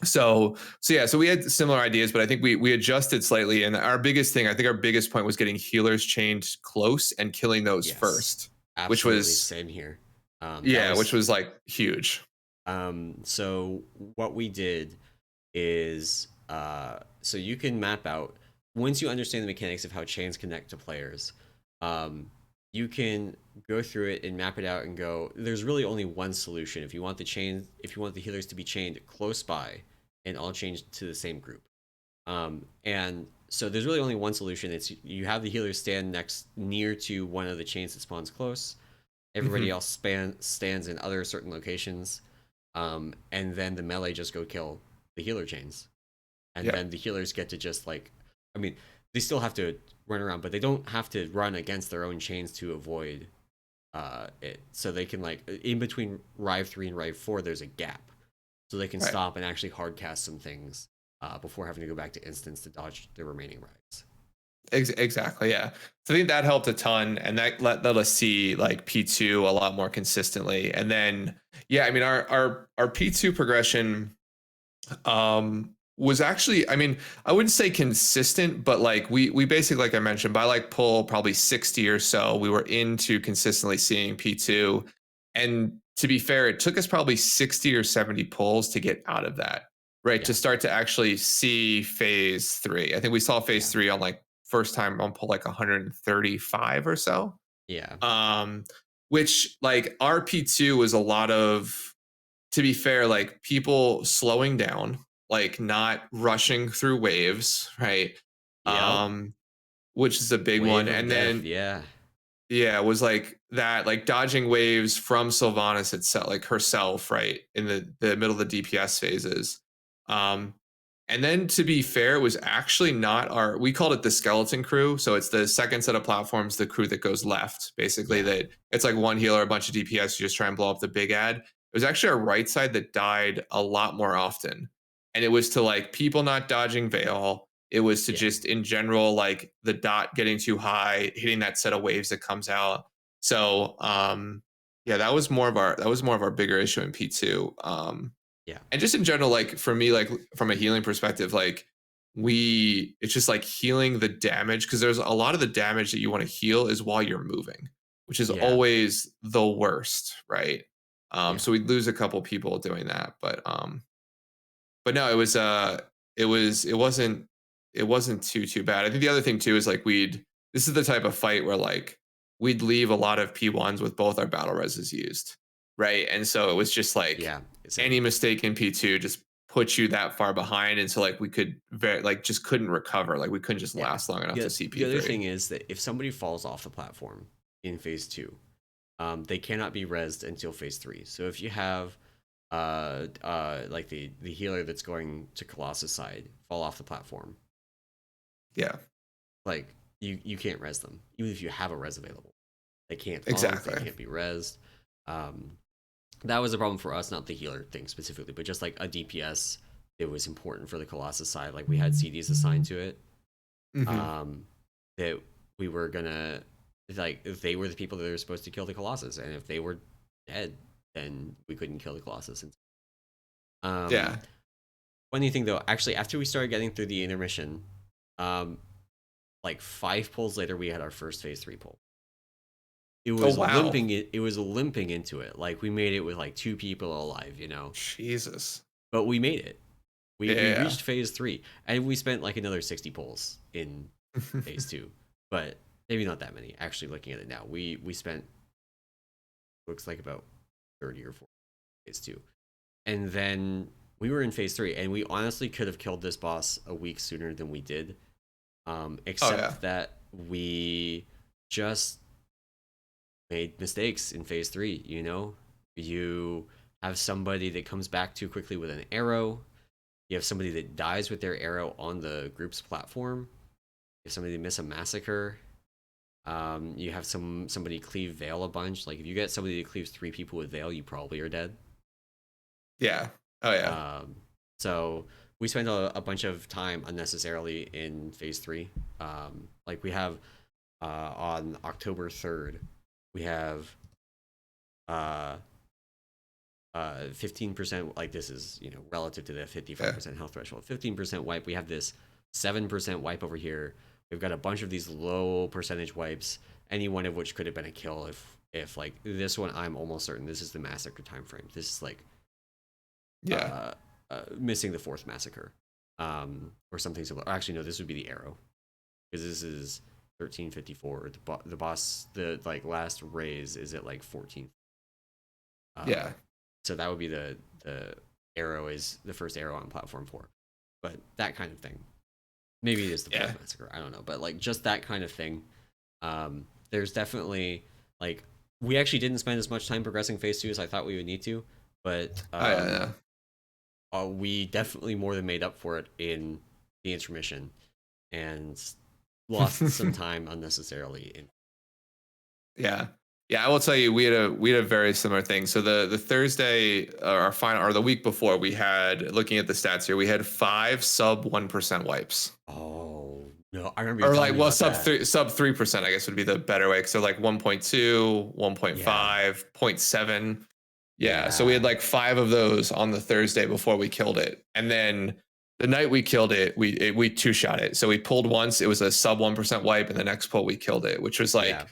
so we had similar ideas, but I think we adjusted slightly. And our biggest thing, I think our biggest point was getting healers chained close and killing those Yes, first, which absolutely. was Same here. That yeah, which was was like huge. so what we did is so you can map out once you understand the mechanics of how chains connect to players. Um, you can go through it and map it out and go. There's really only one solution if you want if you want the healers to be chained close by and all chained to the same group. And so there's really only one solution. It's you have the healers stand near to one of the chains that spawns close. Everybody Hmm. else stands in other certain locations, and then the melee just go kill the healer chains, and Yeah, then the healers get to just like, I mean, they still have to run around, but they don't have to run against their own chains to avoid it. So they can like in between Rive 3 and Rive 4, there's a gap, so they can right. stop and actually hardcast some things before having to go back to instance to dodge the remaining Rives. Exactly. Yeah. So I think that helped a ton, and that let us see like P2 a lot more consistently. And then yeah, I mean our P2 progression was actually, I mean, I wouldn't say consistent, but like we basically, like I mentioned, by like pull probably 60 or so, we were into consistently seeing P2. And to be fair, it took us probably 60 or 70 pulls to get out of that, right? To Yeah, start to actually see phase three. I think we saw phase yeah, three on like first time on pull like 135 or so. yeah, Um, which like RP2 was a lot of, to be fair, like people slowing down, like not rushing through waves, right? Yep. Which is a big Wave one. of And death. then Yeah. yeah, it was like that, like dodging waves from Sylvanas itself, like herself, right in the middle of the DPS phases. Um, and then to be fair, it was actually not our. We called it the skeleton crew, so it's the second set of platforms, the crew that goes left, basically. Yeah. That it's like one healer, a bunch of DPS, you just try and blow up the big ad. It was actually our right side that died a lot more often, and it was to like people not dodging Veil. It was to Yeah. just in general, like the dot getting too high, hitting that set of waves that comes out. So yeah, that was more of our bigger issue in P2. Yeah. And just in general, like for me, like from a healing perspective, like it's just like healing the damage, because there's a lot of the damage that you want to heal is while you're moving, which is Yeah. always the worst, right? Yeah. So we'd lose a couple people doing that, but no, it wasn't too bad. I think the other thing too is like this is the type of fight where like we'd leave a lot of P1s with both our battle reses used, right? And so it was just like Yeah. Same. any mistake in P2 just put you that far behind, and so like we could like just couldn't recover, like we couldn't just Yeah. last long enough to see The other P3. thing is that if somebody falls off the platform in phase two, they cannot be rezzed until phase three. So if you have like the healer that's going to Colossus side fall off the platform, Yeah, like you can't res them, even if you have a res available. They can't funk, they exactly. can't be rezzed. Um, that was a problem for us, not the healer thing specifically, but just like a DPS. It was important for the Colossus side. Like we had CDs assigned to it. Hmm. Um, that we were gonna like if they were the people that were supposed to kill the Colossus, and if they were dead, then we couldn't kill the Colossus. Um, Yeah. funny thing though, actually, after we started getting through the intermission, um, like 5 pulls later, we had our first phase three pull. It Oh was wow. limping. It was limping into it. Like we made it with like 2 people alive, Jesus. but we made it. We Yeah. reached phase three, and we spent like another 60 pulls in phase two, but maybe not that many. Actually, looking at it now, we spent looks like about 30 or 40 phase two, and then we were in phase three, and we honestly could have killed this boss a week sooner than we did, Oh yeah. except that we just made mistakes in phase three. You have somebody that comes back too quickly with an arrow. You have somebody that dies with their arrow on the group's platform. You have somebody that miss a massacre. You have somebody cleave Veil a bunch. Like if you get somebody that cleaves 3 people with Veil, you probably are dead. Yeah. Oh yeah. So we spent a bunch of time unnecessarily in phase three. Like we have on October 3rd, we have 15%. Like this is relative to the 55% health threshold. 15% wipe. We have this 7% wipe over here. We've got a bunch of these low percentage wipes, any one of which could have been a kill if like this one. I'm almost certain this is the massacre time frame. This is like Yeah. missing the 4th massacre, or something similar. Actually, no, this would be the arrow, because this is 1354. The boss, the like last raise is at like 14. Yeah. So that would be the arrow is the first arrow on platform 4, but that kind of thing. Maybe it is the 4th massacre. I don't know, but like just that kind of thing. There's definitely like we actually didn't spend as much time progressing phase 2 as I thought we would need to, but we definitely more than made up for it in the intermission, and lost some time unnecessarily in. Yeah. Yeah, I will tell you, we had a very similar thing. So the Thursday, our final, or the week before, we had, looking at the stats here, we had 5 sub 1% wipes. Oh no, I remember you Or telling like, me well, about that. sub 3%, I guess would be the better way. So like 1.2, 1.5, Yeah, 0.7. Yeah. So we yeah, had like 5 of those on the Thursday before we killed it. And then the night we killed it, we two-shot it. So we pulled once, it was a sub 1% wipe, and the next pull we killed it, which was yeah, like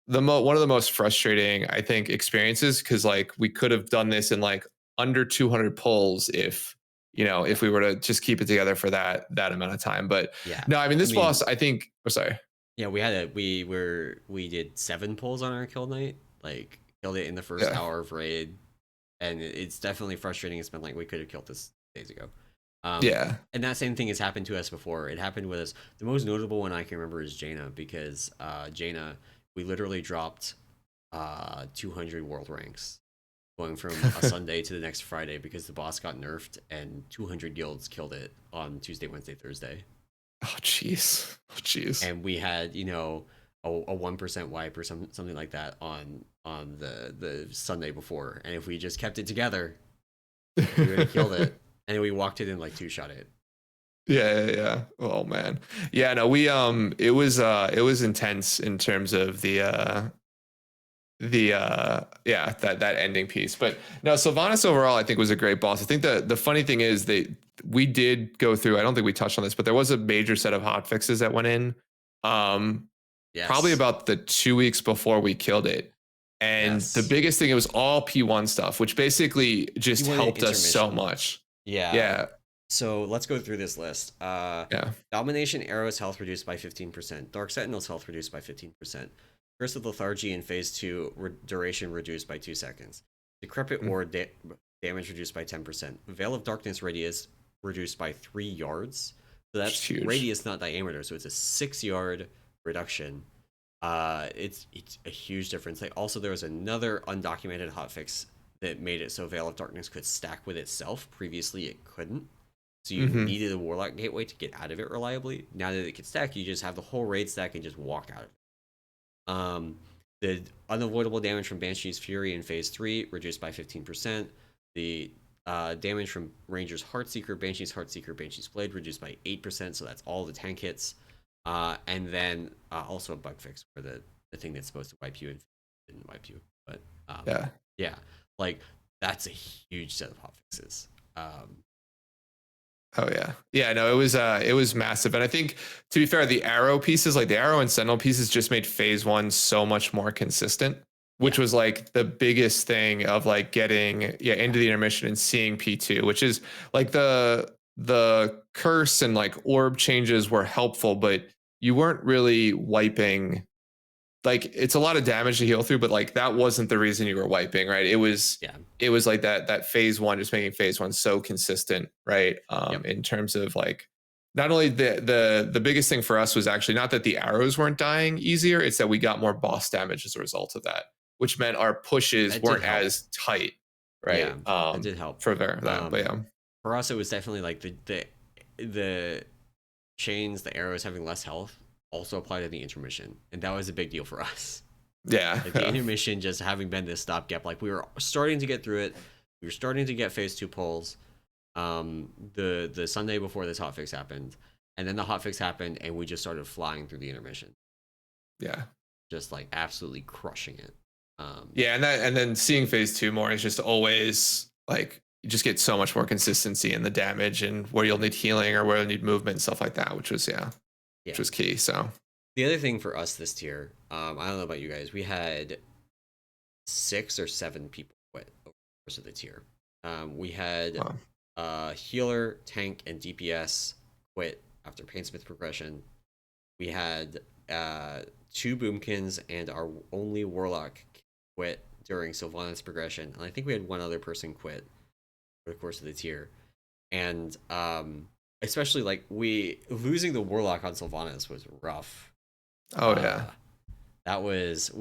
one of the most frustrating, I think, experiences, because like we could have done this in like under 200 pulls if yeah, if we were to just keep it together for that amount of time. But yeah. no, I mean I this boss, mean, I think. Oh, sorry. yeah, we did 7 pulls on our kill night. Like killed it in the first Yeah. hour of raid, and it's definitely frustrating. It's been like we could have killed this days ago. Yeah. And that same thing has happened to us before. It happened with us. The most notable one I can remember is Jaina, because Jaina, we literally dropped 200 world ranks going from a Sunday to the next Friday because the boss got nerfed and 200 guilds killed it on Tuesday, Wednesday, Thursday. Oh jeez. Oh jeez. And we had, you know, a 1% wipe or something like that on the Sunday before. And if we just kept it together, we would have killed it. And we walked it in like two shot it. Yeah. Oh man. Yeah, no, it was intense in terms of that ending piece. But no, Sylvanas overall I think was a great boss. I think the funny thing is we did go through, I don't think we touched on this, but there was a major set of hot fixes that went in. Probably Yes. about the 2 weeks before we killed it. And the Yes. biggest thing, it was all P1 stuff, which basically just You wanted helped us so intermission. much. Yeah. Yeah. So let's go through this list. Yeah. Domination Arrow's health reduced by 15%. Dark Sentinel's health reduced by 15%. Curse of Lethargy in Phase 2 duration reduced by 2 seconds. Decrepit Ward damage reduced by 10%. Veil of Darkness radius reduced by 3 yards. So that's huge. Radius, not diameter. So it's a 6-yard reduction. It's a huge difference. Like, also, there was another undocumented hotfix that made it so Veil of Darkness could stack with itself. Previously, it couldn't. So you needed a Warlock Gateway to get out of it reliably. Now that it can stack, you just have the whole raid stack and just walk out of it. The unavoidable damage from Banshee's Fury in Phase 3 reduced by 15%. The damage from Ranger's Heartseeker, Banshee's Heartseeker, Banshee's Blade reduced by 8%, so that's all the tank hits. And then also a bug fix for the thing that's supposed to wipe you and didn't wipe you. But yeah, like that's a huge set of hotfixes. Oh yeah. No, it was massive. And I think, to be fair, the arrow pieces, like the arrow and sentinel pieces, just made Phase 1 so much more consistent, which was like the biggest thing of like getting into the intermission and seeing P2, which is like the curse and like orb changes were helpful, but you weren't really wiping. Like, it's a lot of damage to heal through, but like that wasn't the reason you were wiping, right? It was like that Phase 1, just making Phase 1 so consistent, right? In terms of like, not only the biggest thing for us was actually not that the arrows weren't dying easier, it's that we got more boss damage as a result of that, which meant our pushes weren't as tight, right? Yeah, it did help for that. But yeah, for us it was definitely like the chains, the arrows having less health also applied to the intermission, and that was a big deal for us. Yeah, like the intermission just having been this stopgap, like we were starting to get through it, we were starting to get Phase 2 pulls the Sunday before this hotfix happened, and then the hotfix happened and we just started flying through the intermission. Just like absolutely crushing it. And then seeing Phase 2 more is just always like, you just get so much more consistency in the damage and where you'll need healing or where you'll need movement and stuff like that, which was which was key. So the other thing for us this tier, I don't know about you guys, we had 6 or 7 people quit over the course of the tier. We had healer, tank, and DPS quit after Painsmith progression. We had 2 boomkins and our only warlock quit during Sylvanas progression, and I think we had 1 other person quit over the course of the tier. And especially like losing the warlock on Sylvanas was rough. We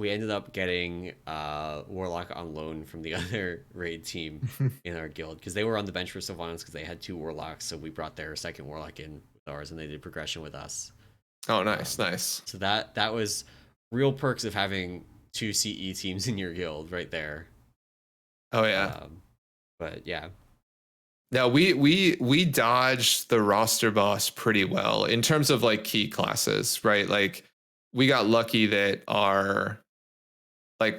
ended up getting warlock on loan from the other raid team in our guild, because they were on the bench for Sylvanas because they had 2 warlocks, so we brought their second warlock in with ours and they did progression with us. Nice. So that was real perks of having 2 CE teams in your guild right there. But yeah. Now we dodged the roster boss pretty well in terms of like key classes, right? Like we got lucky that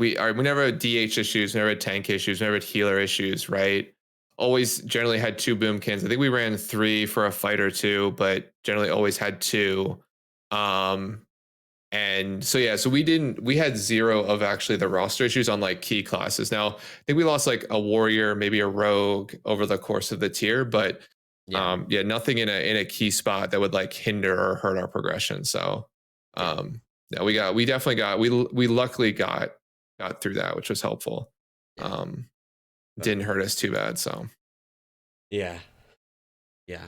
we never had DH issues, never had tank issues, never had healer issues, right? Always generally had 2 boomkins. I think we ran 3 for a fight or 2, but generally always had 2. And so we had 0 of actually the roster issues on like key classes. Now I think we lost like a warrior, maybe a rogue over the course of the tier, but nothing in a key spot that would like hinder or hurt our progression. So we luckily got got through that, which was helpful. Yeah. But Didn't hurt us too bad. So yeah. Yeah.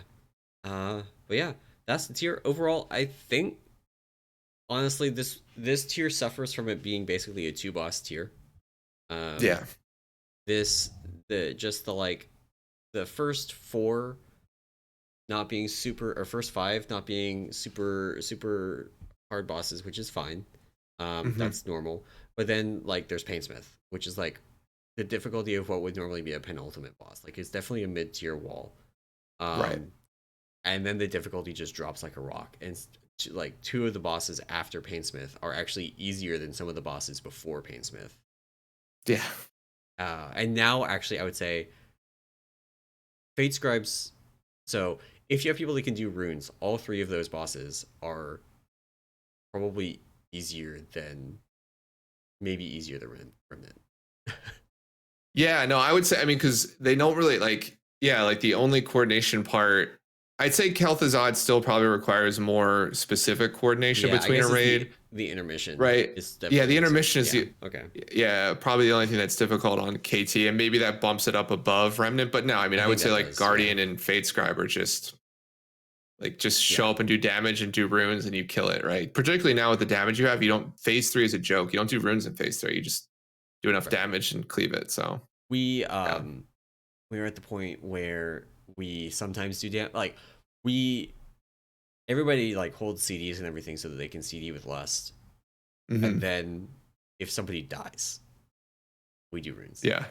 But yeah, that's the tier overall. I think honestly this tier suffers from it being basically a two boss tier. Um yeah, this the just the like the first four not being super, or first five not being super hard bosses, which is fine. hmm That's normal. But then like there's Painsmith, which is like the difficulty of what would normally be a penultimate boss. Like it's definitely a mid tier wall. right. Um and then the difficulty just drops like a rock. And like two of the bosses after Painsmith are actually easier than some of the bosses before Painsmith. Yeah, And now actually I would say Fate Scribes. So if you have people that can do runes, all three of those bosses are probably easier than, maybe easier than Remnant. yeah. No, I would say. I mean, because they don't really like. Yeah, like the only coordination part. I'd say Kel'Thuzad still probably requires more specific coordination Yeah, I between a guess it's raid. the intermission Right. is Yeah, the definitely easier. intermission is Yeah. Okay. yeah, probably the only thing that's difficult on KT, and maybe that bumps it up above Remnant. But no, I mean, I I think would say that like does. Yeah. Guardian and Fate Scribe are just Yeah. show up and do damage and do runes and you kill it, right? Particularly now with the damage you have, you don't phase three is a joke. You don't do runes in phase three. You just do enough Right. damage and cleave it. So We yeah. we are at the point where we sometimes do like we everybody like holds CDs and everything so that they can CD with lust. And hmm then if somebody dies, we do runes. Yeah.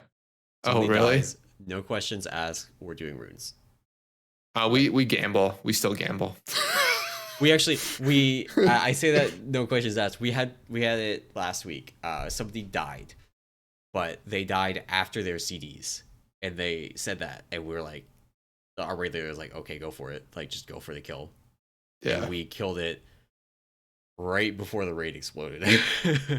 Oh Somebody really? dies, no questions asked, we're doing runes. We gamble. We still gamble. We actually I say that no questions asked. We had it last week. Somebody died, but they died after their CDs, and they said that, and we were like, our raid was like, okay, go for it, like just go for the kill, and Yeah. we killed it right before the raid exploded.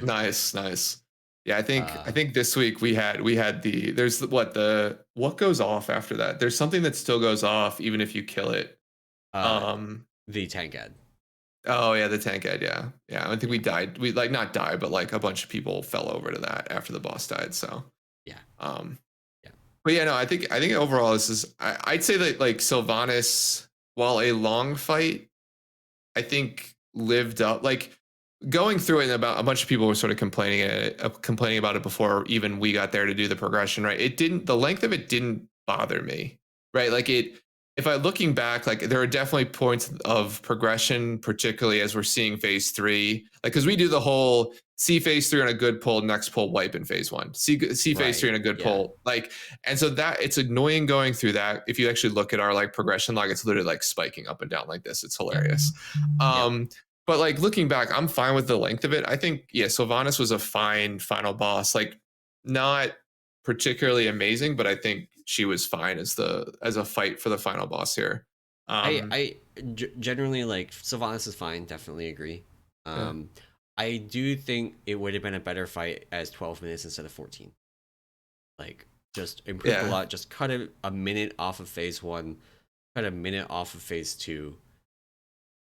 Nice, nice. Yeah, I uh, think this week we had there's what goes off after that. There's something that still goes off even if you kill it. uh, Um the tank ad. oh yeah, the tank head, yeah. Yeah, I think we Yeah, died. We like not died, but like a bunch of people fell over to that after the boss died. So yeah, um yeah. but yeah, no, I think overall this is I'd say that like Sylvanas, while a long fight, I think lived up like going through it and about a bunch of people were sort of complaining about it before even we got there to do the progression, right? It didn't the length of it didn't bother me, right? Like it if I looking back, like there are definitely points of progression, particularly as we're seeing phase three, like because we do the whole see phase three on a good pull, next pull wipe in phase one, see phase three Right. on a good Yeah. pull, like, and so that it's annoying going through that. If you actually look at our like progression log, it's literally like spiking up and down like this. It's Yep. hilarious. Yep. Um, but like looking back, I'm fine with the length of it. I think yeah, Sylvanas was a fine final boss. Like not particularly amazing, but I think she was fine as a fight for the final boss here. Um, Generally like Sylvanas is fine. Definitely agree. yeah, Um, I do think it would have been a better fight as 12 minutes instead of 14. Like just improved a yeah, lot. Just cut a minute off of phase one, cut a minute off of phase two.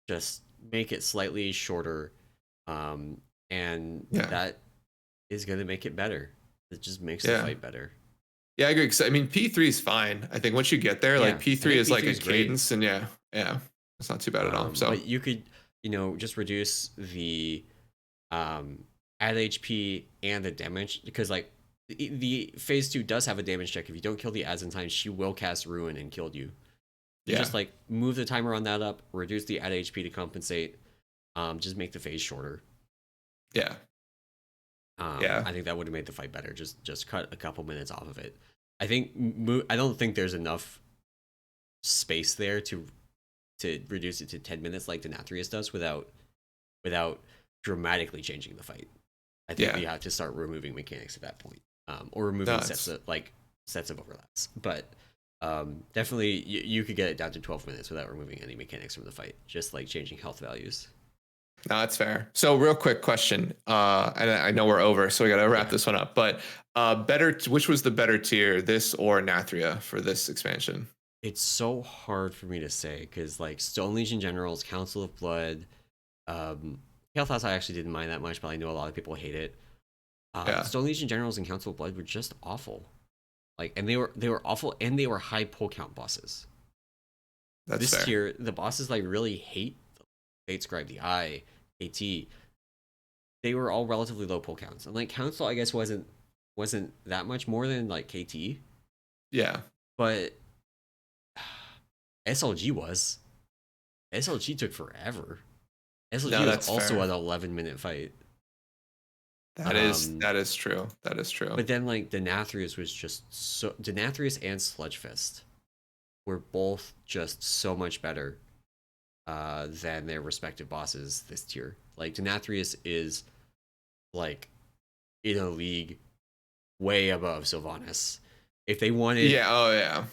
Just make it slightly shorter, um, and yeah, that is gonna make it better. It just makes the yeah. fight better. Yeah, I agree. 'Cause, I mean, P3 is fine. I think once you get there, like Yeah, I P3 think is like P3 a is great. cadence, and yeah, yeah, it's not too bad at all. So But you could, just reduce the um, add HP and the damage, because like the phase two does have a damage check. If you don't kill the ads in time, she will cast ruin and kill you. You yeah, just like move the timer on that up, reduce the add HP to compensate. Just make the phase shorter. yeah, yeah, I think that would have made the fight better. Just cut a couple minutes off of it. I think I don't think there's enough space there to reduce it to 10 minutes like the Nathrius does without dramatically changing the fight. I think yeah. you have to start removing mechanics at that point, or removing No, it's sets of overlaps. But definitely you could get it down to 12 minutes without removing any mechanics from the fight, just like changing health values. no, it's fair. So, real quick question, and I know we're over, so we got to wrap Yeah, this one up. But which was the better tier, this or Nathria for this expansion? it's so hard for me to say because like Stone Legion Generals, Council of Blood, um, Kel'Thuzad I actually didn't mind that much, but I know a lot of people hate it. Yeah, Stone Legion Generals and Council of Blood were just awful. Like, and they were awful, and they were high pull count bosses. that's This fair. tier, the bosses like really hate Fatescribe, the Eye, AT. They were all relatively low pull counts, and like Council, I guess wasn't that much more than like KT, Yeah. but SLG was. SLG took forever. No, SLG was that's also fair. an 11-minute fight. That is true. That is true. But then like Denathrius was just so Denathrius and Sludgefist were both just so much better than their respective bosses this tier. Like Denathrius is like in a league way above Sylvanas. If they wanted Yeah. Oh yeah.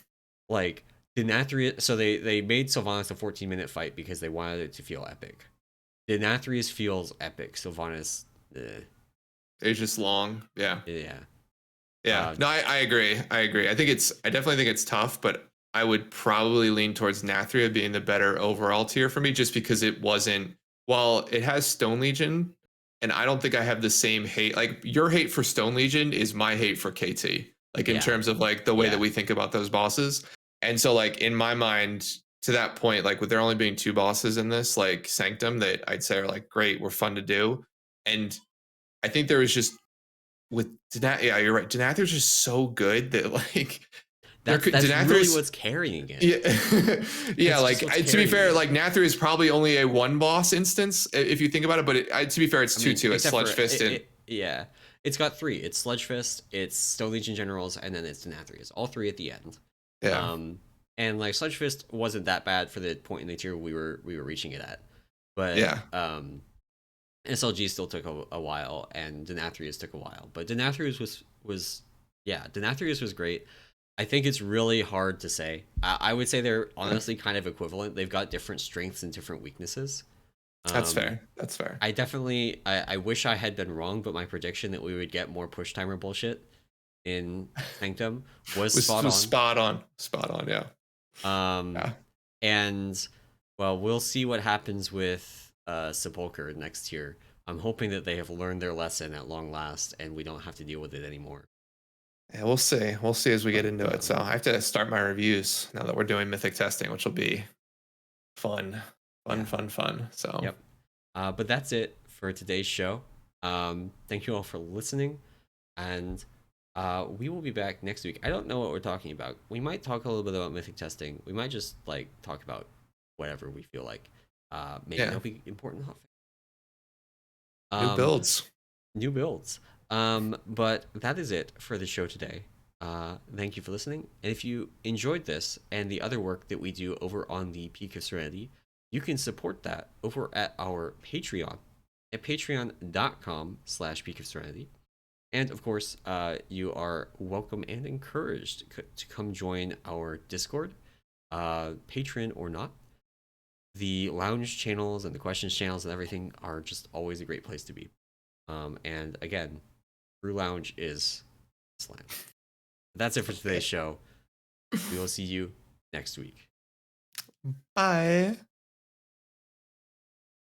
like Denathrius, so they made Sylvanas a 14-minute fight because they wanted it to feel epic. Denathrius feels epic. Sylvanas, It's just long. Yeah. yeah. Yeah. No, I agree. I agree. I definitely think it's tough, but I would probably lean towards Nathria being the better overall tier for me, just because it wasn't. While it has Stone Legion, and I don't think I have the same hate. Like your hate for Stone Legion is my hate for KT. Like in Yeah. terms of like the way that Yeah. we think about those bosses. And so like in my mind, to that point, like with there only being two bosses in this, like Sanctum, that I'd say are like great, were fun to do. And I think there was just with yeah, you're right. Denathrius is just so good that like there could That's really Denathrius. what's carrying it. Yeah, yeah. That's just Like what's to be carrying fair, it. like Nathria is probably only a one boss instance if you think about it. But to be fair, it's I two mean, two. It's except for Sludgefist and yeah, it's got three. It's Sludgefist, it's Stone Legion Generals, and then it's Denathrius. All three at the end. yeah, Um, and like Sludgefist wasn't that bad for the point in the tier we were reaching it at, but yeah, SLG still took a while, and Denathrius took a while. But Denathrius was yeah, Denathrius was great. I think it's really hard to say. I would say they're honestly kind of equivalent. They've got different strengths and different weaknesses. that's Um, fair. That's fair. I definitely I wish I had been wrong, but my prediction that we would get more push timer bullshit in Sanctum was spot Was on. spot on. Spot on. Yeah. Um, Yeah. and well, we'll see what happens with Sepulcher next year. I'm hoping that they have learned their lesson at long last, and we don't have to deal with it anymore. Yeah, we'll see. We'll see as we get But into it. So I have to start my reviews now that we're doing mythic testing, which will be fun, yeah, fun. So yep. But that's it for today's show. Thank you all for listening, and we will be back next week. I don't know what we're talking about. We might talk a little bit about mythic testing. We might just like talk about whatever we feel like. Maybe yeah, it'll be important hot. new builds. New builds. But that is it for the show today. Thank you for listening. And if you enjoyed this and the other work that we do over on the Peak of Serenity, you can support that over at our Patreon at patreon.com/Peak of Serenity. And of course, you are welcome and encouraged to come join our Discord, Patreon or not. The lounge channels and the questions channels and everything are just always a great place to be. And again, Brew Lounge is slam. That's it for today's show. We will see you next week. Bye.